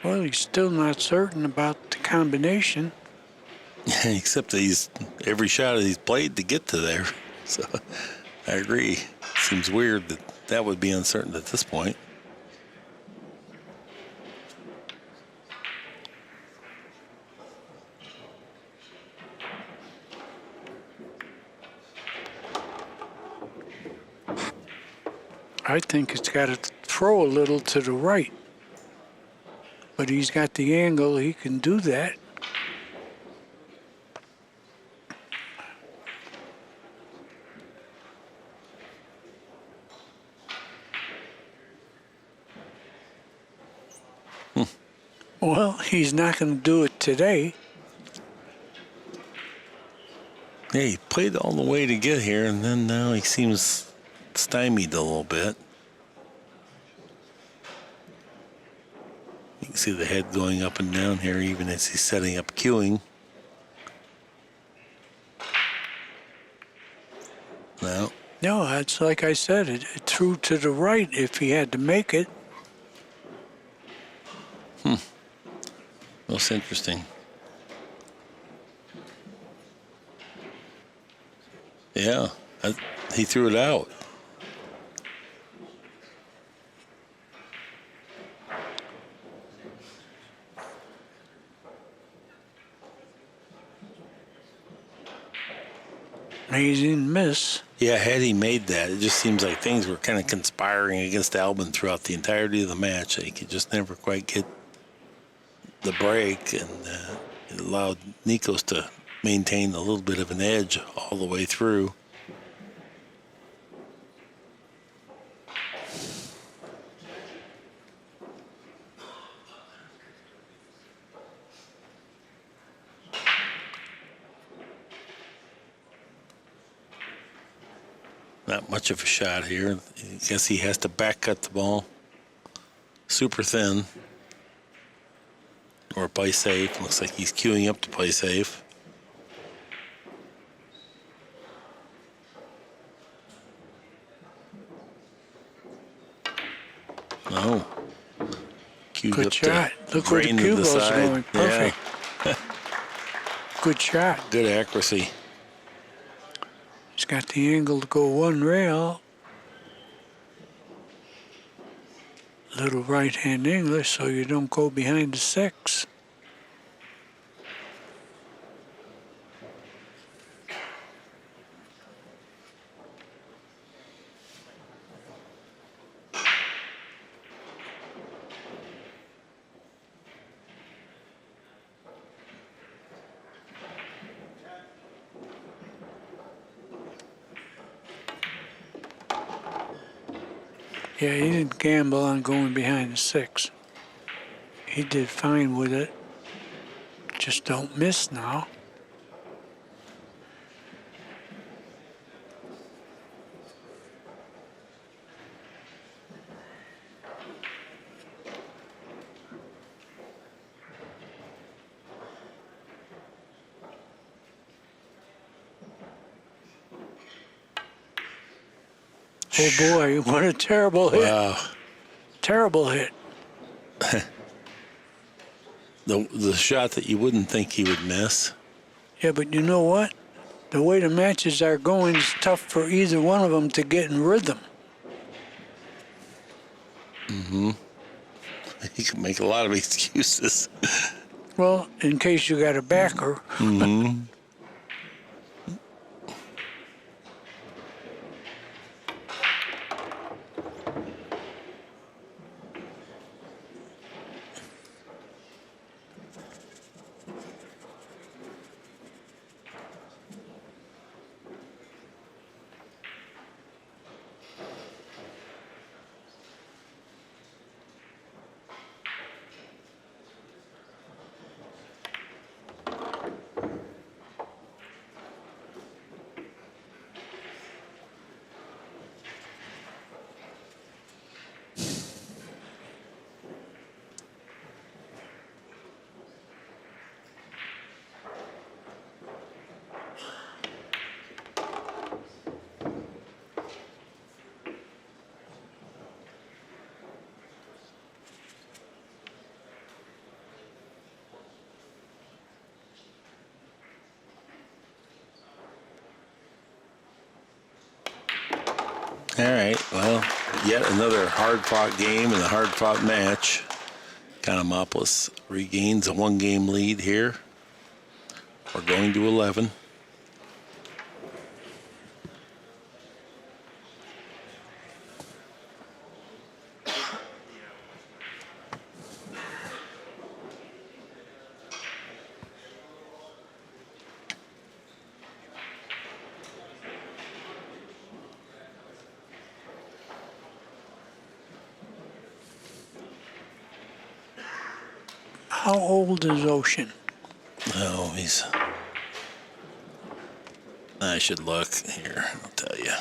Well, he's still not certain about the combination. Except that every shot he's played to get to there. So I agree. Seems weird that would be uncertain at this point. I think it's got to throw a little to the right. But he's got the angle, he can do that. Well, he's not going to do it today. Yeah, he played all the way to get here, and then now he seems stymied a little bit. You can see the head going up and down here even as he's setting up cueing. No. No, it's like I said, it threw to the right if he had to make it. Most interesting. Yeah, he threw it out. Amazing miss. Yeah, had he made that, it just seems like things were kind of conspiring against Albin throughout the entirety of the match. He could just never quite get the break, and it allowed Nikos to maintain a little bit of an edge all the way through. Not much of a shot here. I guess he has to back cut the ball. Super thin. Or play safe. Looks like he's queuing up to play safe. No. Queued Good up shot. to Look where the drain cue to the ball's side. going. Perfect. Yeah. Good shot. Good accuracy. He's got the angle to go one rail. Little right-hand English so you don't go behind the 6. Yeah, he didn't gamble on going behind the 6. He did fine with it. Just don't miss now. Oh boy, what a terrible hit. Wow. Terrible hit. The shot that you wouldn't think he would miss. Yeah, but you know what? the way the matches are going, it's tough for either one of them to get in rhythm. He can make a lot of excuses. Well, in case you got a backer. All right, well, yet another hard-fought game and a hard-fought match. Ekonomopoulos regains a one-game lead here. We're going to 11. How old is Ouschan? Oh, I should look here, I'll tell you.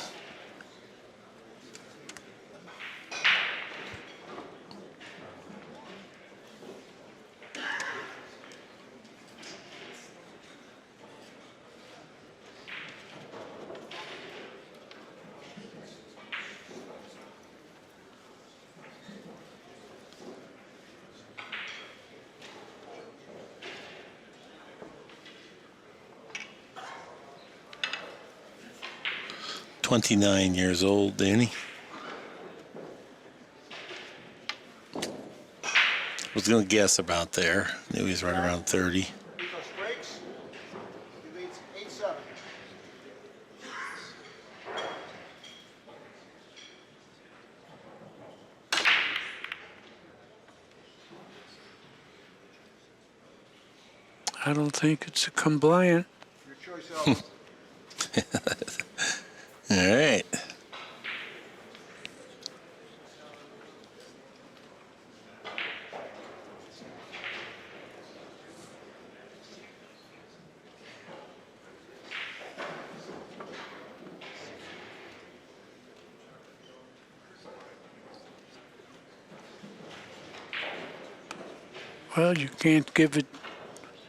$29 old, Danny. Was going to guess about there. Knew he's right around 30. Breaks. He leads 8-7. I don't think it's a compliant. Your choice, Albin. All right. Well, you can't give it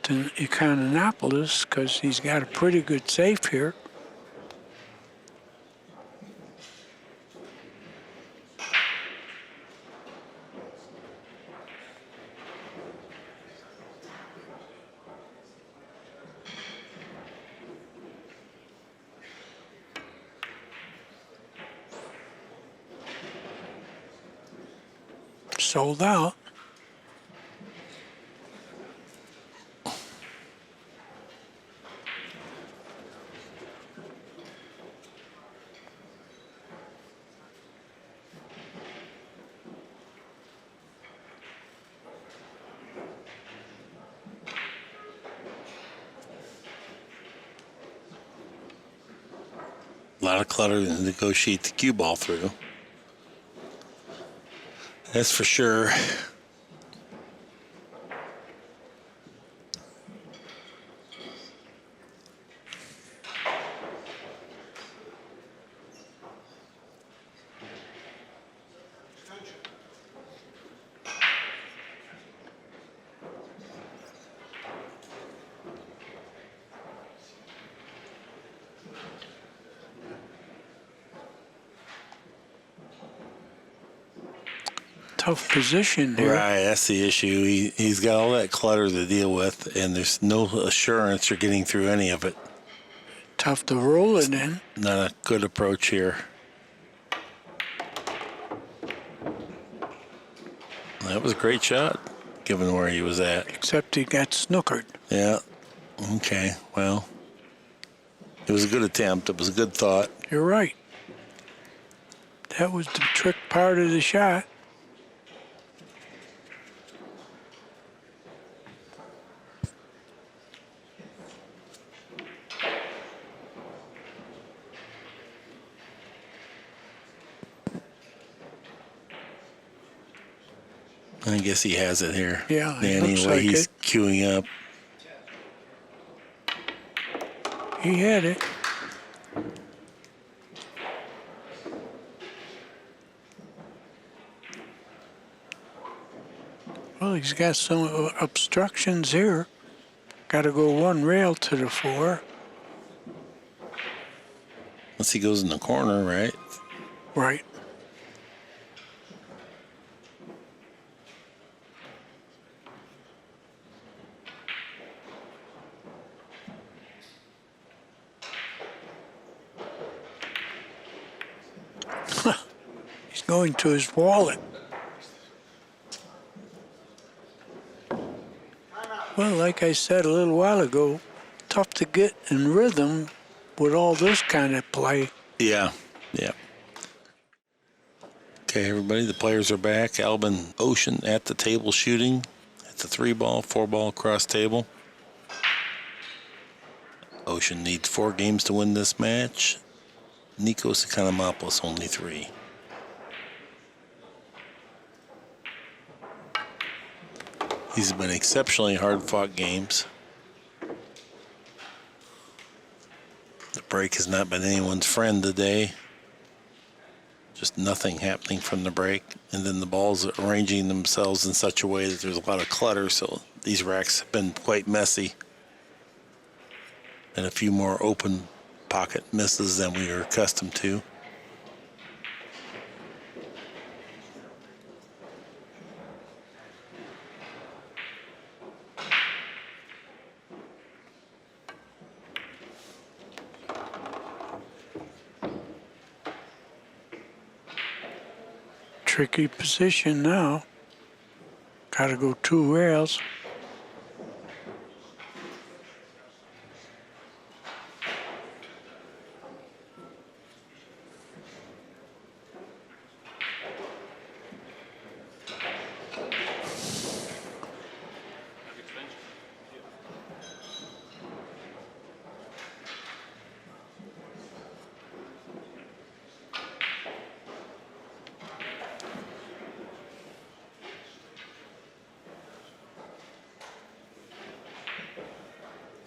to Ekonomopoulos because he's got a pretty good safe here. Sold out. A lot of clutter to negotiate the cue ball through. That's for sure. Tough position there. Right, that's the issue. He's got all that clutter to deal with, and there's no assurance you're getting through any of it. Tough to roll it in. Not a good approach here. That was a great shot, given where he was at. Except he got snookered. Yeah. Okay. Well, it was a good attempt. It was a good thought. You're right. That was the trick part of the shot. I guess he has it here. Yeah, it Danny, looks the way like he's it. queuing up. He had it. Well, he's got some obstructions here. Got to go one rail to the 4. Once he goes in the corner, right? Right. He's going to his wallet. Well, like I said a little while ago, tough to get in rhythm with all this kind of play. Yeah. Yeah. Okay, everybody, the players are back. Albin Ouschan at the table shooting. It's a 3-ball, 4-ball cross table. Ouschan needs 4 games to win this match. Nick Ekonomopoulos only 3. These have been exceptionally hard-fought games. The break has not been anyone's friend today. Just nothing happening from the break. And then the balls are arranging themselves in such a way that there's a lot of clutter, so these racks have been quite messy. And a few more open pocket misses than we are accustomed to. Tricky position now. Got to go 2 rails.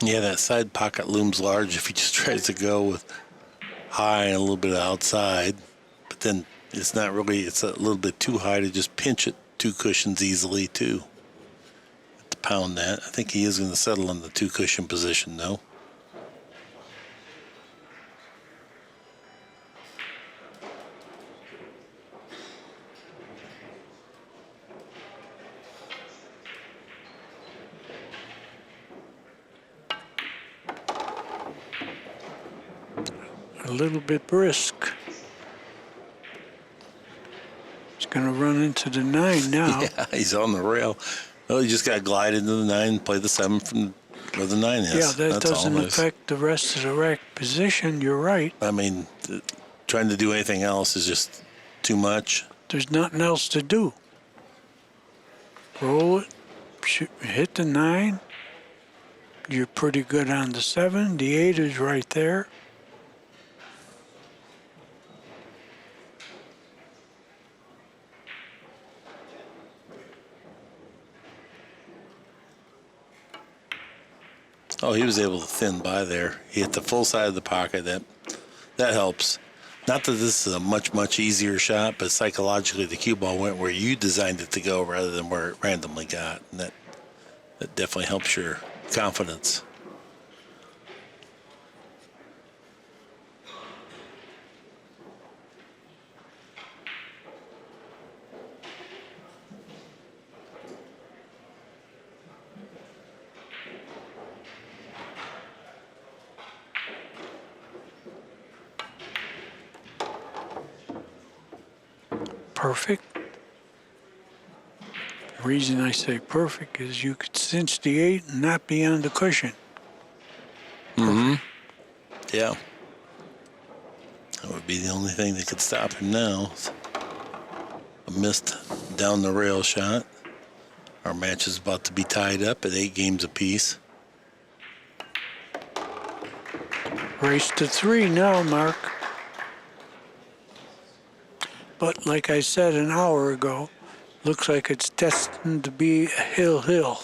Yeah, that side pocket looms large if he just tries to go with high and a little bit of outside. But then it's not really, it's a little bit too high to just pinch it 2 cushions easily, too. To pound that. I think he is going to settle in the 2 cushion position, though. A little bit brisk. He's going to run into the 9 now. Yeah, he's on the rail. Well, he just got to glide into the 9 and play the 7 from where the 9 is. Yeah, that That's doesn't all it is. affect the rest of the rack position. You're right. I mean, trying to do anything else is just too much. There's nothing else to do. Roll it, shoot, hit the 9. You're pretty good on the 7. The 8 is right there. Oh, he was able to thin by there. He hit the full side of the pocket. That helps. Not that this is a much easier shot, but psychologically the cue ball went where you designed it to go rather than where it randomly got. And that definitely helps your confidence. perfect. The reason I say perfect is you could cinch the 8 and not be on the cushion. Yeah. That would be the only thing that could stop him now. A missed down the rail shot. Our match is about to be tied up at 8 games apiece. Race to 3 now, Mark. But like I said an hour ago, looks like it's destined to be a hill.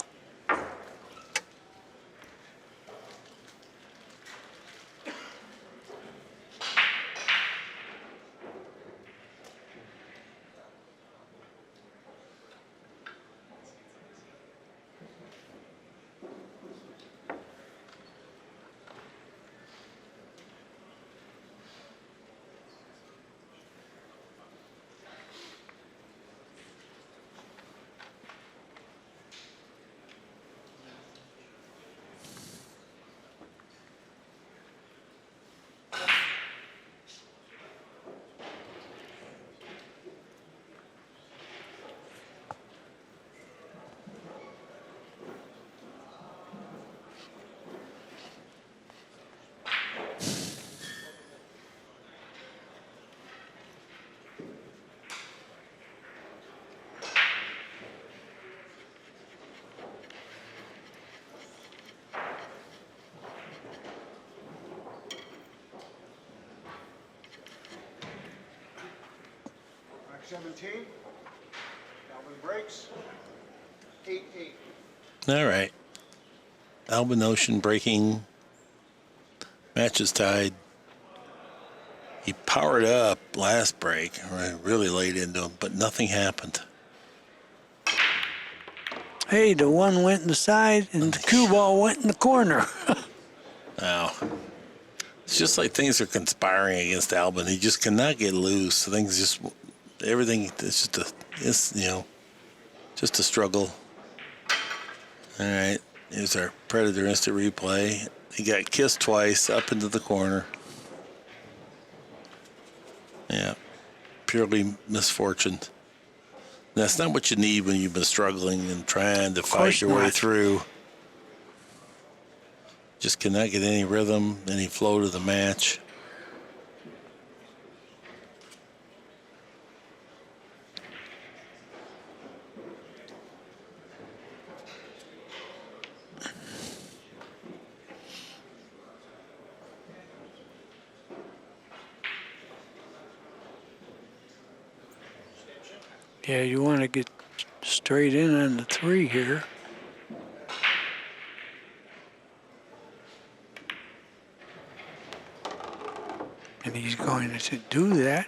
Track 17. Albin breaks. 8-8. All right. Albin Ouschan breaking. Match is tied. He powered up last break, really laid into him, but nothing happened. Hey, the 1 went in the side and the cue ball went in the corner. Wow. It's just like things are conspiring against Albin. He just cannot get loose. Things just, everything, it's just a struggle. All right. Here's our Predator instant replay. He got kissed twice up into the corner. Yeah. Purely misfortune. That's not what you need when you've been struggling and trying to fight your way through. Just cannot get any rhythm, any flow to the match. Yeah, you want to get straight in on the 3 here. And he's going to do that.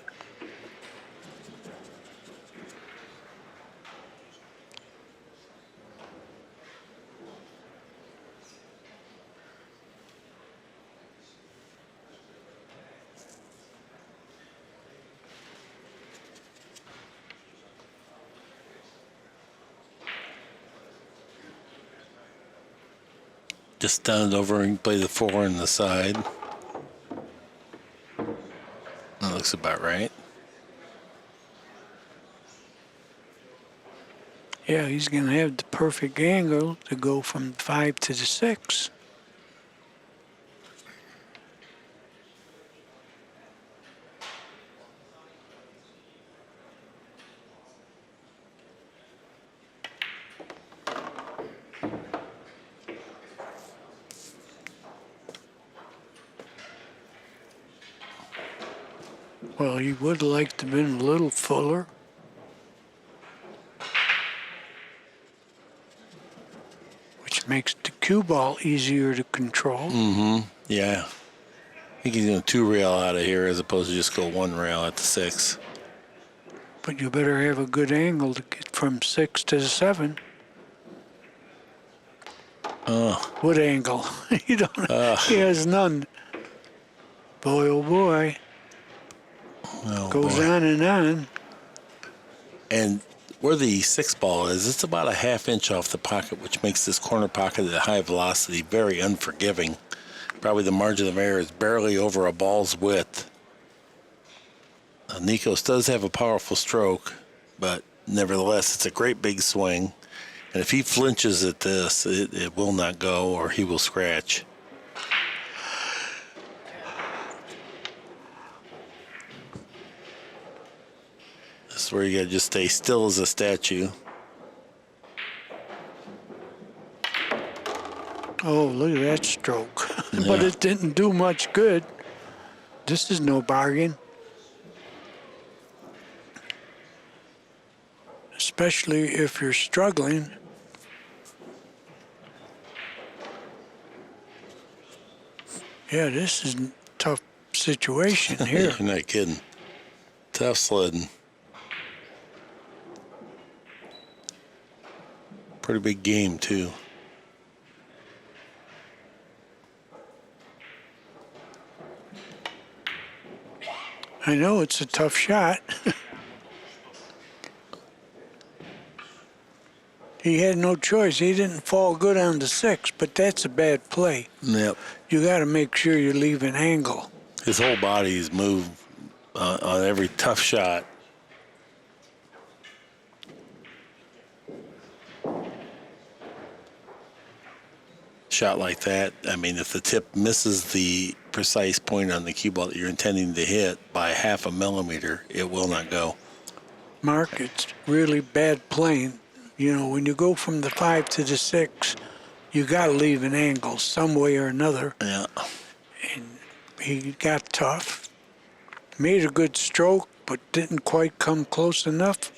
Just stand over and play the 4 on the side. That looks about right. Yeah, he's going to have the perfect angle to go from 5 to the 6. Well, he would like to have been a little fuller. Which makes the cue ball easier to control. Yeah. I think he's going to 2 rail out of here as opposed to just go 1 rail at the 6. But you better have a good angle to get from 6 to 7. What angle? He has none. Boy, oh boy. Oh, Goes boy. on and on. And where the 6 ball is, it's about a ½ inch off the pocket, which makes this corner pocket at high velocity very unforgiving. Probably the margin of error is barely over a ball's width. Nikos does have a powerful stroke. but nevertheless, it's a great big swing. And if he flinches at this, it will not go, or he will scratch. This is where you gotta just stay still as a statue. Oh, look at that stroke. But it didn't do much good. This is no bargain. Especially if you're struggling. Yeah, this is a tough situation here. You're not kidding. Tough sledding. Pretty big game, too. I know it's a tough shot. He had no choice. He didn't fall good on the 6, but that's a bad play. Yep. You got to make sure you leave an angle. His whole body's moved on every tough shot. Shot like that, I mean, if the tip misses the precise point on the cue ball that you're intending to hit by 0.5 millimeter, it will not go. Mark, it's really bad playing. You know, when you go from the 5 to the 6, you got to leave an angle some way or another. Yeah. And he got tough, made a good stroke, but didn't quite come close enough.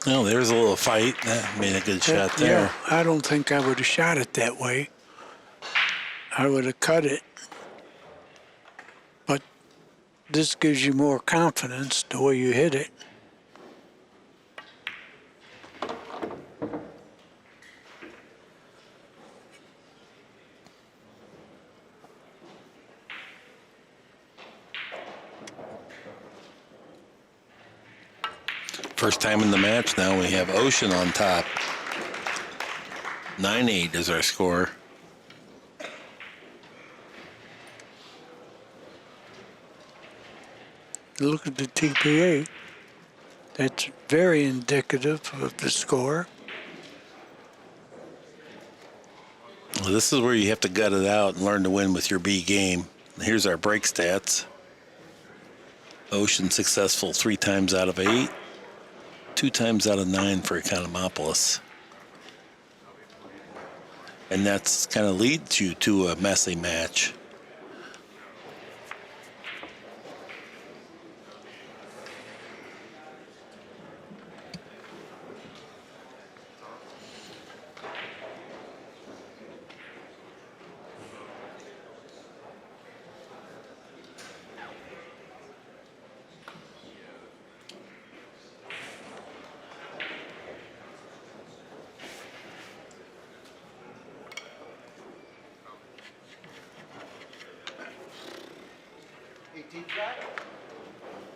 Well, there's a little fight. That made a good shot there. Yeah, I don't think I would have shot it that way. I would have cut it. But this gives you more confidence the way you hit it. First time in the match now, we have Ouschan on top. 9-8 is our score. Look at the TPA. That's very indicative of the score. Well, this is where you have to gut it out and learn to win with your B game. Here's our break stats. Ouschan successful 3 times out of 8. 2 times out of 9 for Ekonomopoulos. And that's kind of leads you to a messy match.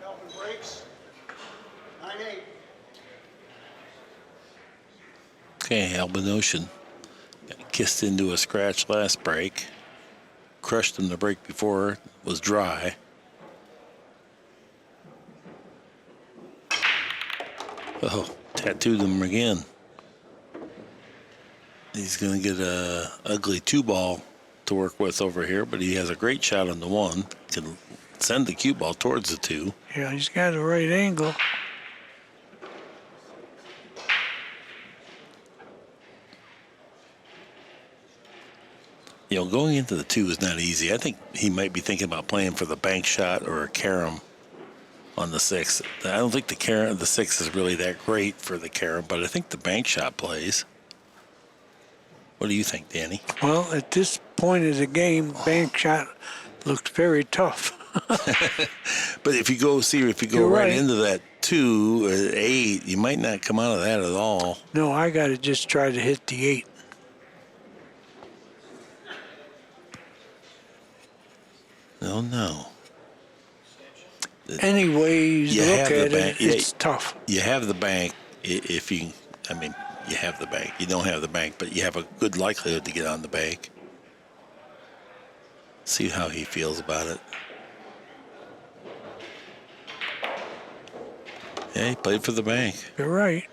Albin breaks. 9-8. Okay, Albin Ouschan got kissed into a scratch last break. Crushed him the break before, was dry. Oh, tattooed him again. He's going to get a ugly 2-ball to work with over here, but he has a great shot on the 1. Can send the cue ball towards the 2. Yeah, he's got the right angle. You know, going into the 2 is not easy. I think he might be thinking about playing for the bank shot or a carom on the 6. I don't think the 6 is really that great for the carom, but I think the bank shot plays. What do you think, Danny? Well, at this point of the game, bank shot looked very tough. But if you go You're right right. into that 2, 8, you might not come out of that at all. No, I got to just try to hit the 8. No. Any way you You look have the at bank. it, it's tough. You have the bank if you, you have the bank. You don't have the bank, but you have a good likelihood to get on the bank. See how he feels about it. Yeah, he played for the bank. You're right.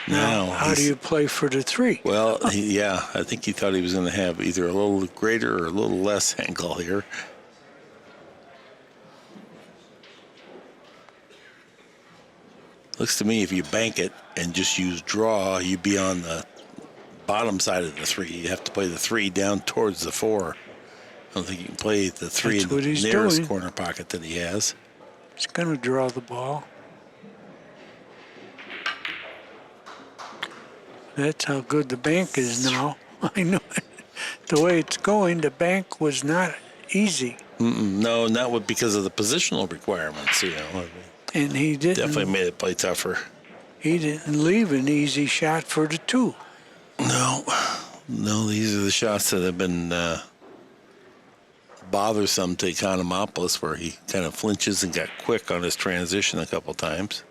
Now, how do you play for the 3? Well, I think he thought he was going to have either a little greater or a little less angle here. Looks to me if you bank it and just use draw, you'd be on the bottom side of the 3. You have to play the 3 down towards the 4. I don't think you can play the 3 in the nearest corner pocket that he has. He's going to draw the ball. That's how good the bank is now. I know it. The way it's going, the bank was not easy. No, not because of the positional requirements, And he didn't. Definitely made it play tougher. He didn't leave an easy shot for the 2. No, these are the shots that have been bothersome to Ekonomopoulos, where he kind of flinches and got quick on his transition a couple times.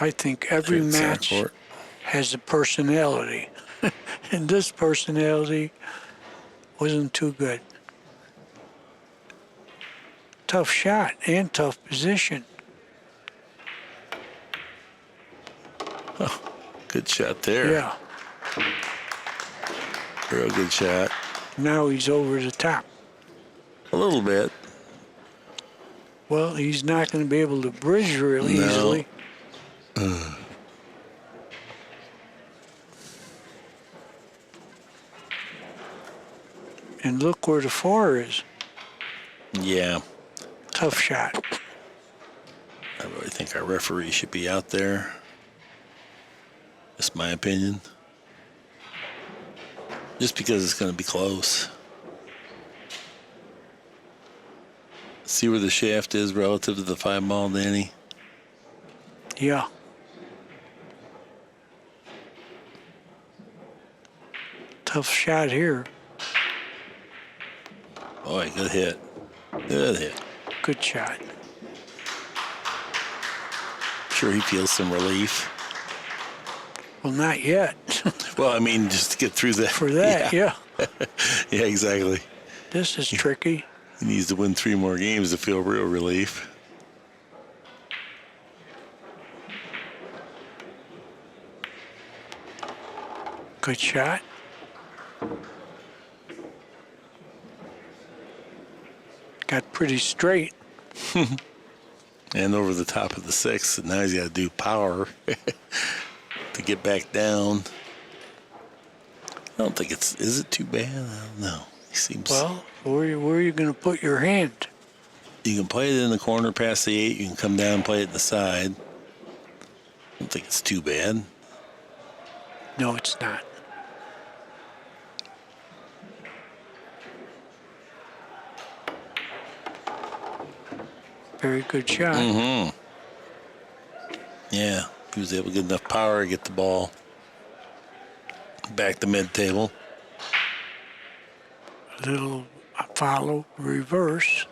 I think every match has a personality, and this personality wasn't too good. Tough shot and tough position. Oh, good shot there. Yeah. Real good shot. Now he's over the top. A little bit. Well, he's not going to be able to bridge real easily. And look where the 4 is. Yeah. Tough shot. I really think our referee should be out there. That's my opinion. Just because it's going to be close. See where the shaft is relative to the 5 ball, Danny? Yeah. Tough shot here. Boy, good hit. Good hit. Good shot. Sure he feels some relief. Well, not yet. Well, just to get through that. For that, yeah. Yeah, exactly. This is tricky. He needs to win 3 more games to feel real relief. Good shot. Got pretty straight. And over the top of the 6, and now he's got to do power to get back down. I don't think is it too bad? I don't know. He seems. Well, where are you going to put your hand? You can play it in the corner past the 8. You can come down and play it at the side. I don't think it's too bad. No, it's not. Very good shot. Mm-hmm. Yeah, he was able to get enough power to get the ball back to mid-table. A little follow, reverse.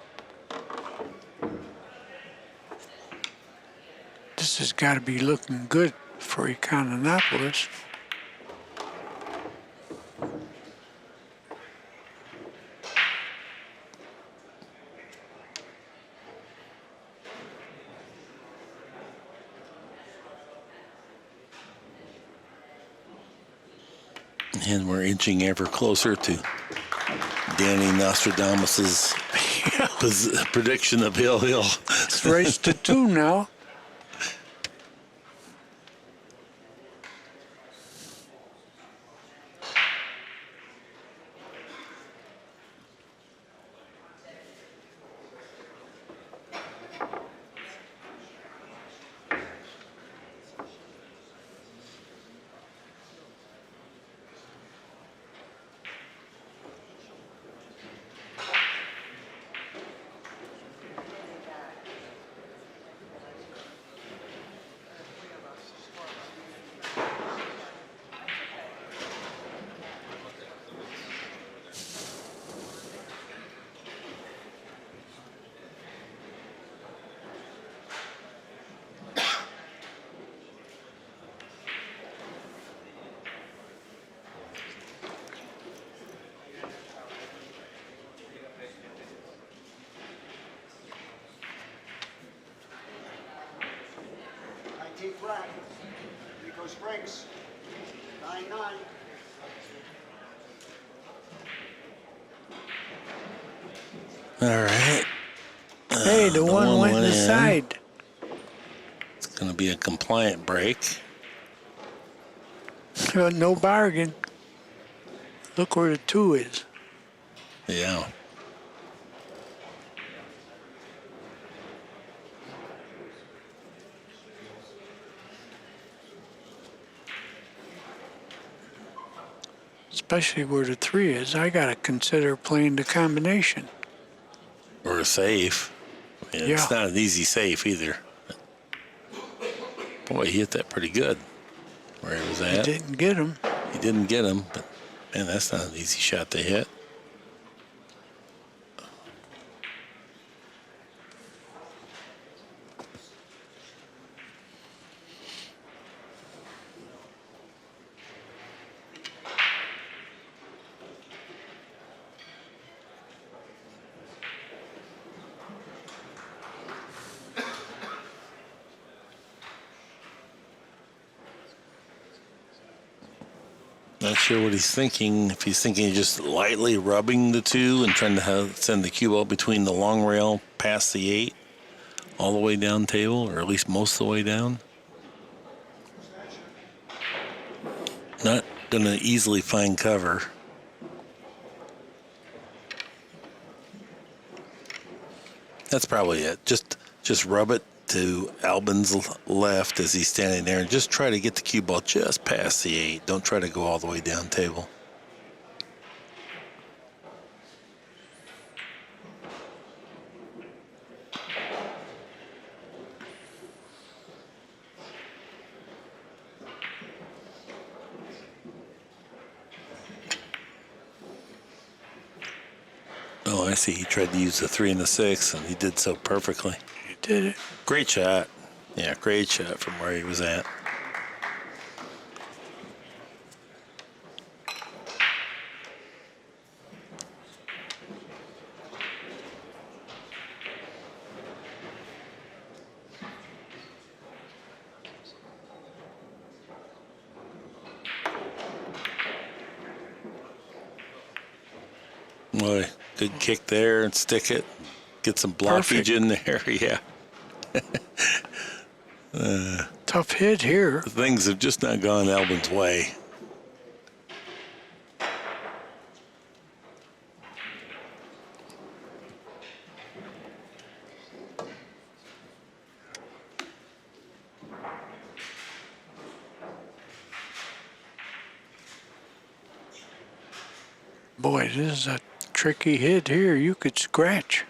This has got to be looking good for Ekonomopoulos. And we're inching ever closer to Danny Nostradamus's prediction of Hill. It's race to 2 now. 19th rack. Nico Spriggs, 9-9. All right. Hey, the one went in. aside. It's going to be a compliant break. No bargain. Look where the 2 is. Yeah. Especially where the 3 is. I got to consider playing the combination. Or a safe. I mean, it's Yeah. not an easy safe either. Boy, he hit that pretty good where he was I at. didn't get him. He didn't get him, but man, that's not an easy shot to hit. Not sure what he's thinking. If he's thinking just lightly rubbing the 2 and trying to send the cue ball between the long rail past the 8 all the way down table, or at least most of the way down. Not going to easily find cover. That's probably it. Just rub it to Albin's left as he's standing there and just try to get the cue ball just past the 8. Don't try to go all the way down table. Oh, I see. He tried to use the 3 and the 6, and he did so perfectly. You did it. Great shot. Yeah, great shot from where he was at. Boy, good kick there and stick it. Get some blockage Perfect. in there. Yeah. Tough hit here. Things have just not gone Albin's way. Boy, this is a tricky hit here. You could scratch.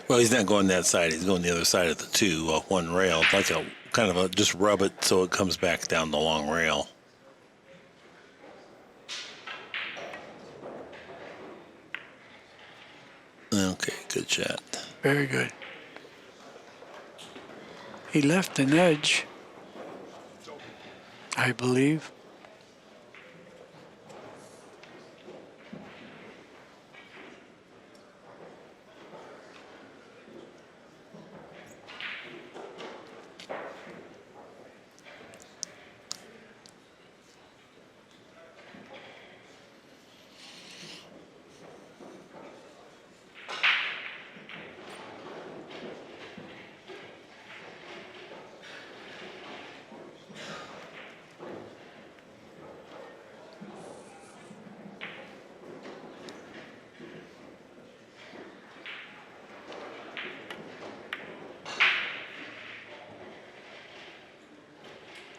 Well, he's not going that side. He's going the other side of the 2, one rail, like a kind of a just rub it so it comes back down the long rail. Okay, good shot. Very good. He left an edge, I believe.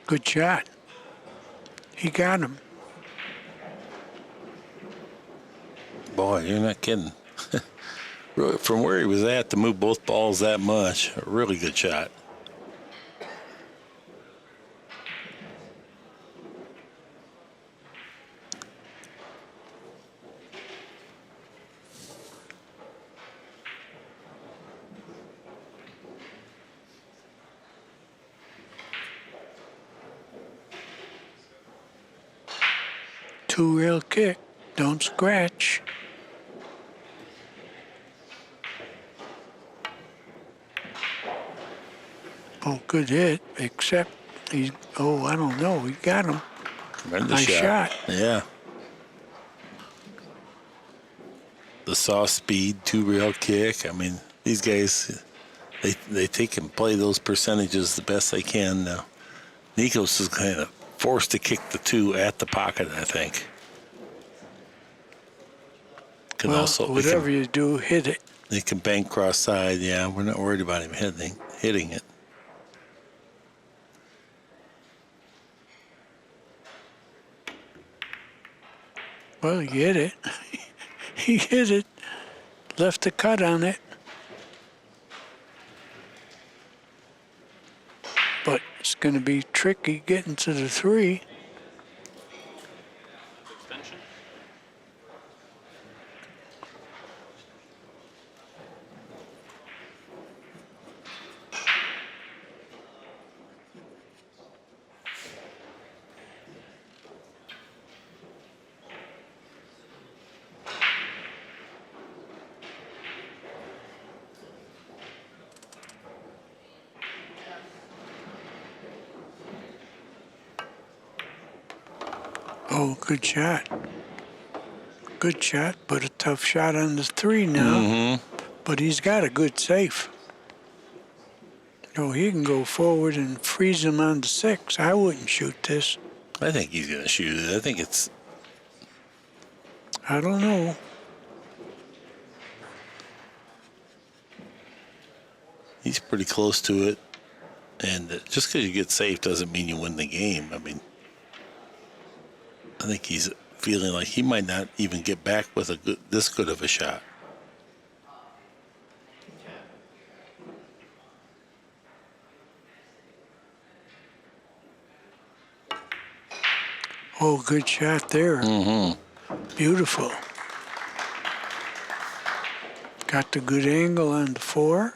Good shot. He got him. Boy, you're not kidding. From where he was at to move both balls that much, a really good shot. Two rail kick. Don't scratch. Oh, good hit, except I don't know. He got him. Tremendous Nice shot. Yeah. The soft speed, 2-rail kick. I mean, these guys, they take and play those percentages the best they can now. Nikos is kind of forced to kick the 2 at the pocket, I think. Well, whatever you do, hit it. They can bank cross side. Yeah, we're not worried about him hitting it. Well, he hit it. He hit it. Left a cut on it. But it's going to be tricky getting to the 3. Oh, good shot. Good shot, but a tough shot on the 3 now. But he's got a good safe. Oh, he can go forward and freeze him on the 6. I wouldn't shoot this. I think he's going to shoot it. I think it's... I don't know. He's pretty close to it. And just because you get safe doesn't mean you win the game. I mean, I think he's feeling like he might not even get back with this good of a shot. Oh, good shot there. Beautiful. Got the good angle on the 4.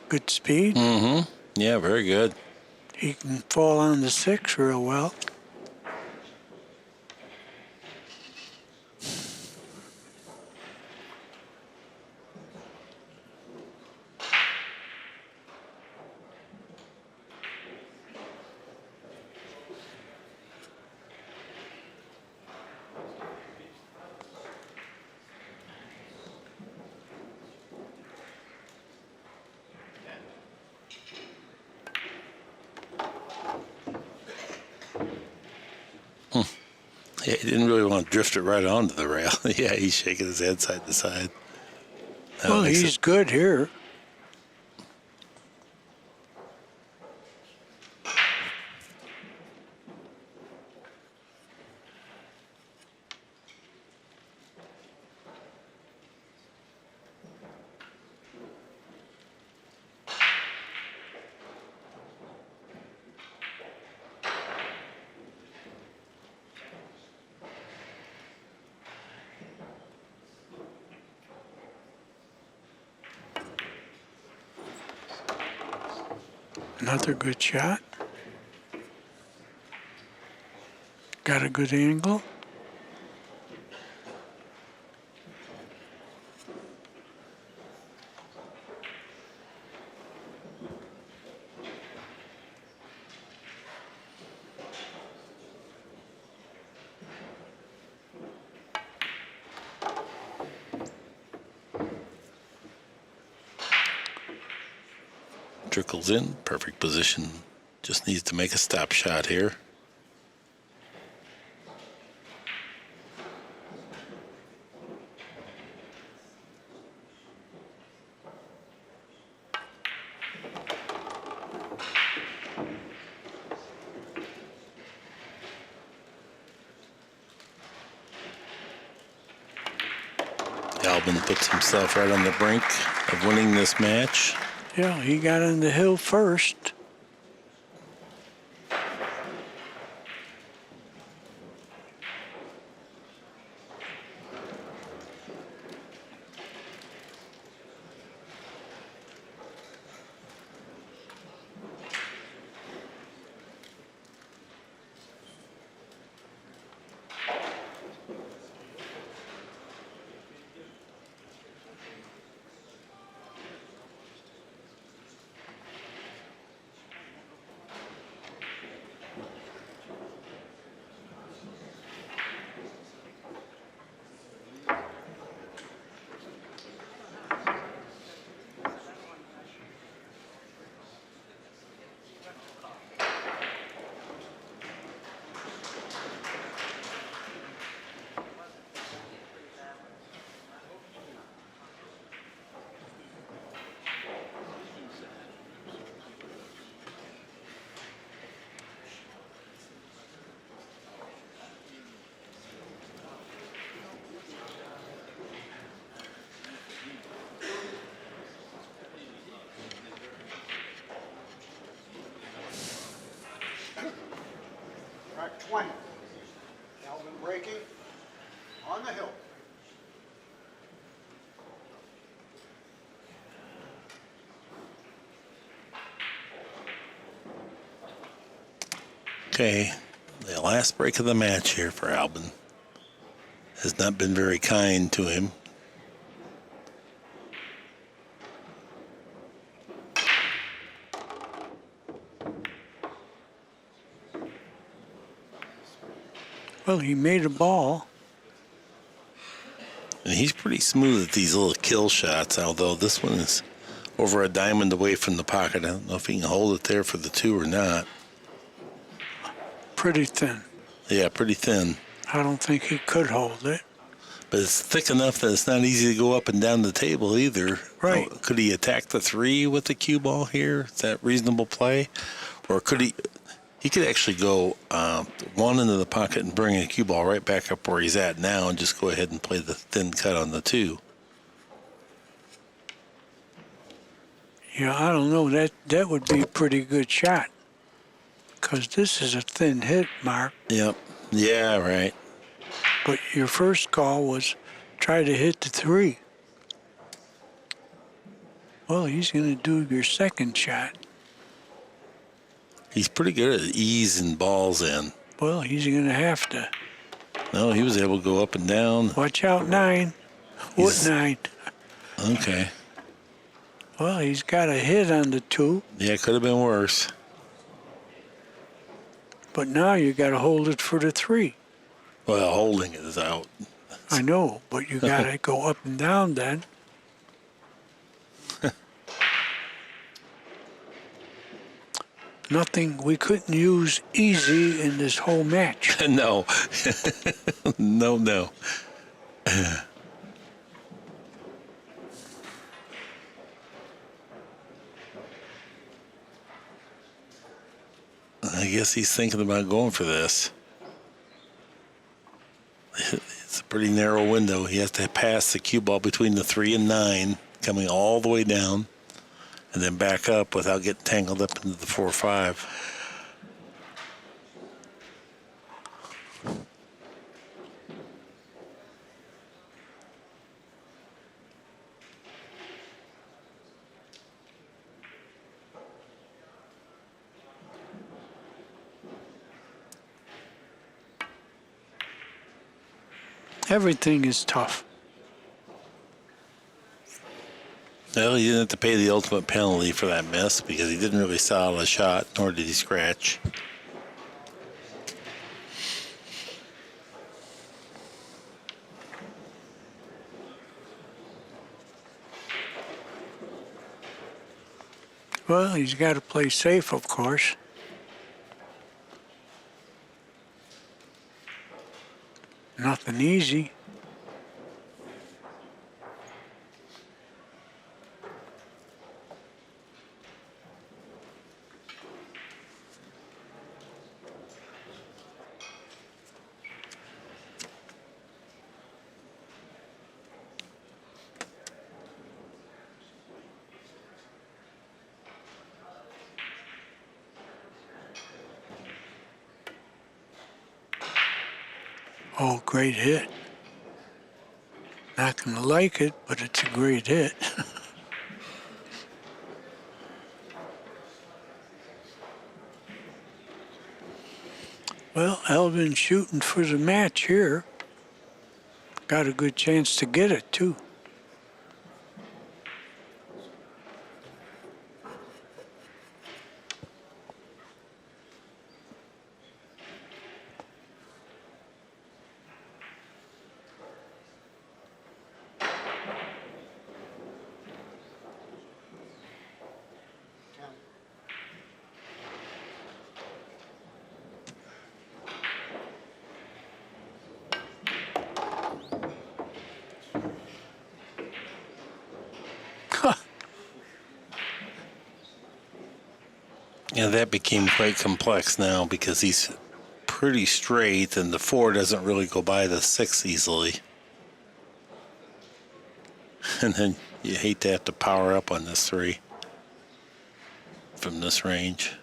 Good speed. Yeah, very good. He can fall on the 6 real well. Yeah, he didn't really want to drift it right onto the rail. Yeah, he's shaking his head side to side. Well, he's good here. Another good shot. Got a good angle. Trickles in, perfect position. Just needs to make a stop shot here. Albin puts himself right on the brink of winning this match. Yeah, he got on the hill first. Track 20. Albin breaking on the hill. Okay, the last break of the match here for Albin has not been very kind to him. Well, he made a ball. And he's pretty smooth at these little kill shots, although this one is over a diamond away from the pocket. I don't know if he can hold it there for the 2 or not. Pretty thin. Yeah, pretty thin. I don't think he could hold it. But it's thick enough that it's not easy to go up and down the table either. Right. Oh, could he attack the 3 with the cue ball here? Is that reasonable play? Or could he could actually go 1 into the pocket and bring a cue ball right back up where he's at now and just go ahead and play the thin cut on the 2. Yeah, I don't know. That would be a pretty good shot. Because this is a thin hit, Mark. Yep. Yeah, right. But your first call was try to hit the 3. Well, he's going to do your second shot. He's pretty good at easing balls in. Well, he's going to have to. No, he was able to go up and down. Watch out, 9. What 9? Okay. Well, he's got a hit on the 2. Yeah, it could have been worse. But now you got to hold it for the 3. Well, holding it is out. I know, but you got to go up and down then. Nothing, we couldn't use easy in this whole match. No. No. I guess he's thinking about going for this. It's a pretty narrow window. He has to pass the cue ball between the 3 and 9, coming all the way down, and then back up without getting tangled up into the 4-5. Everything is tough. Well, he didn't have to pay the ultimate penalty for that miss because he didn't really sail a shot, nor did he scratch. Well, he's got to play safe, of course. Nothing easy. Oh, great hit. Not going to like it, but it's a great hit. Well, Albin shooting for the match here. Got a good chance to get it, too. Yeah, that became quite complex now because he's pretty straight and the 4 doesn't really go by the 6 easily. And then you hate to have to power up on this 3 from this range.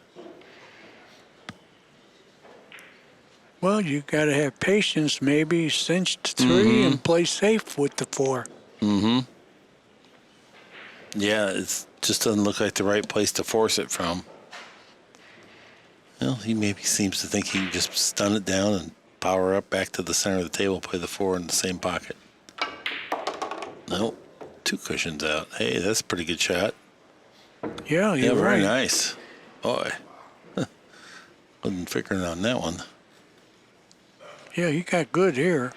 Well, you got to have patience, maybe cinch to 3 and play safe with the 4. Yeah, it just doesn't look like the right place to force it from. Well, he maybe seems to think he can just stun it down and power up back to the center of the table, play the 4 in the same pocket. Nope, 2 cushions out. Hey, that's a pretty good shot. Yeah, you're very right. nice. Boy, wasn't figuring on that one. Yeah, he got good here.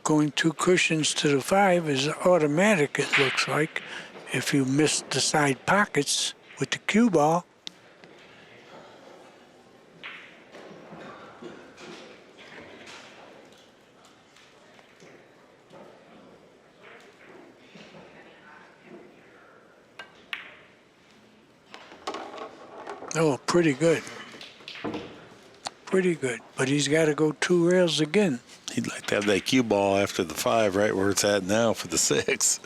Going 2 cushions to the 5 is automatic, it looks like, if you miss the side pockets with the cue ball. Oh, pretty good. Pretty good. But he's got to go 2 rails again. He'd like to have that cue ball after the 5, right where it's at now for the 6.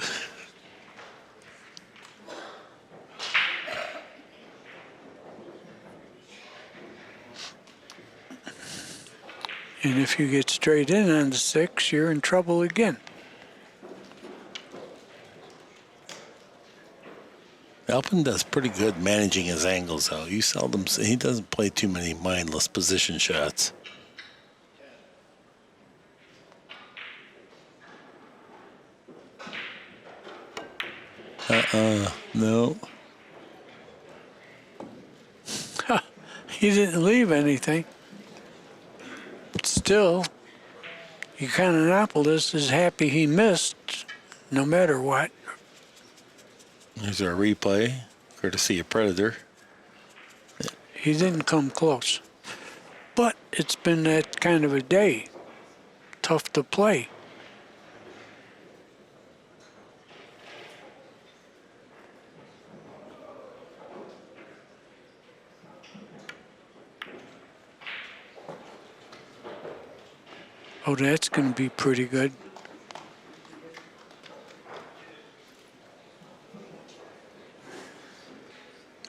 And if you get straight in on the 6, you're in trouble again. Albin does pretty good managing his angles, though. He doesn't play too many mindless position shots. No. He didn't leave anything. But still, Ekonomopoulos is happy he missed, no matter what. Here's our replay, courtesy of Predator. He didn't come close. But it's been that kind of a day. Tough to play. Oh, that's going to be pretty good.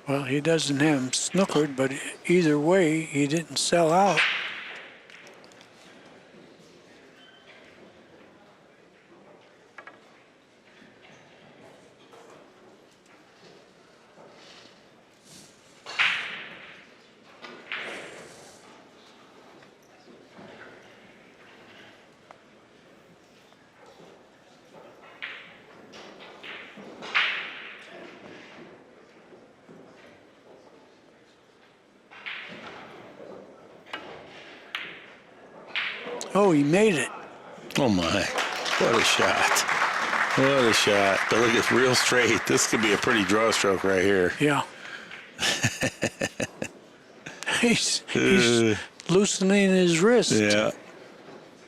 Well, he doesn't have him snookered, but either way, he didn't sell out. Oh, he made it. Oh, my. What a shot. What a shot. But look, it's real straight. This could be a pretty draw stroke right here. Yeah. he's loosening his wrist. Yeah.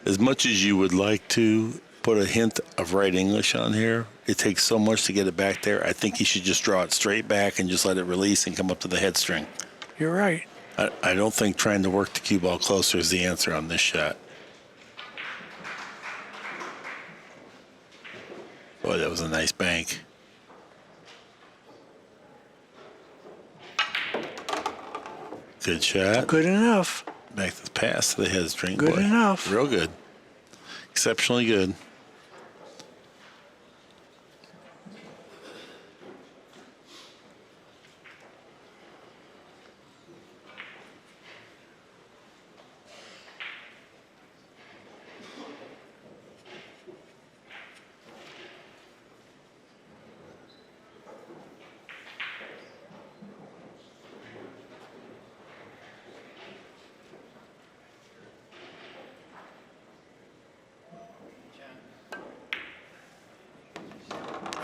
As much as you would like to put a hint of right English on here, it takes so much to get it back there. I think he should just draw it straight back and just let it release and come up to the head string. You're right. I don't think trying to work the cue ball closer is the answer on this shot. Boy, that was a nice bank. Good shot. Good enough. Back to the pass to the head straight. Good enough. Real good. Exceptionally good.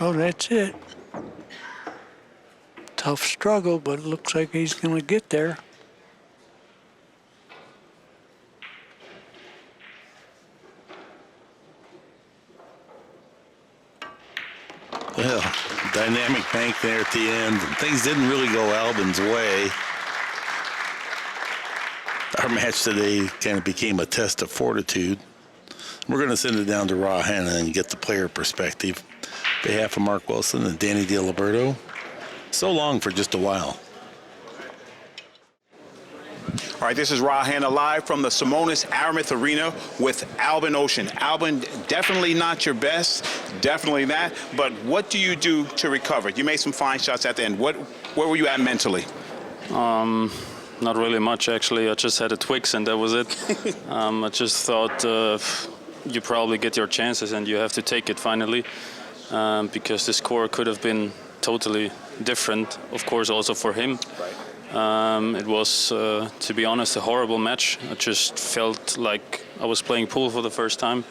Oh, that's it. Tough struggle, but it looks like he's going to get there. Well, dynamic bank there at the end. And things didn't really go Albin's way. Our match today kind of became a test of fortitude. We're going to send it down to Ra Hanna and get the player perspective. On behalf of Mark Wilson and Danny Diliberto, so long for just a while. All right, this is Ra Hanna live from the Simonis Aramis Arena with Albin Ouschan. Albin, definitely not your best, definitely that, but what do you do to recover? You made some fine shots at the end. Where were you at mentally? Not really much, actually. I just had a Twix and that was it. I just thought you probably get your chances and you have to take it finally, because the score could have been totally different, of course, also for him. Right. It was, to be honest, a horrible match. I just felt like I was playing pool for the first time.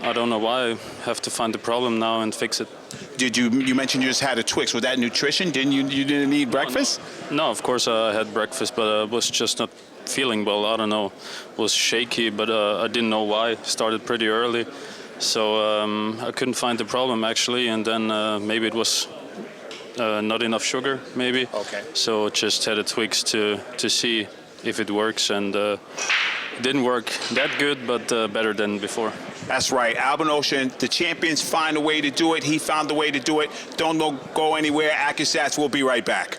I don't know why. I have to find the problem now and fix it. Did you mentioned you just had a Twix? Was that nutrition? You didn't eat breakfast? No, of course I had breakfast, but I was just not feeling well. I don't know. It was shaky, but I didn't know why. Started pretty early, so I couldn't find the problem actually. And then maybe it was not enough sugar, maybe. Okay. So just had a Twix to see if it works, and didn't work that good, but better than before. That's right. Albin Ouschan, the champions find a way to do it. He found a way to do it. Don't go anywhere. ACCUSTATS will be right back.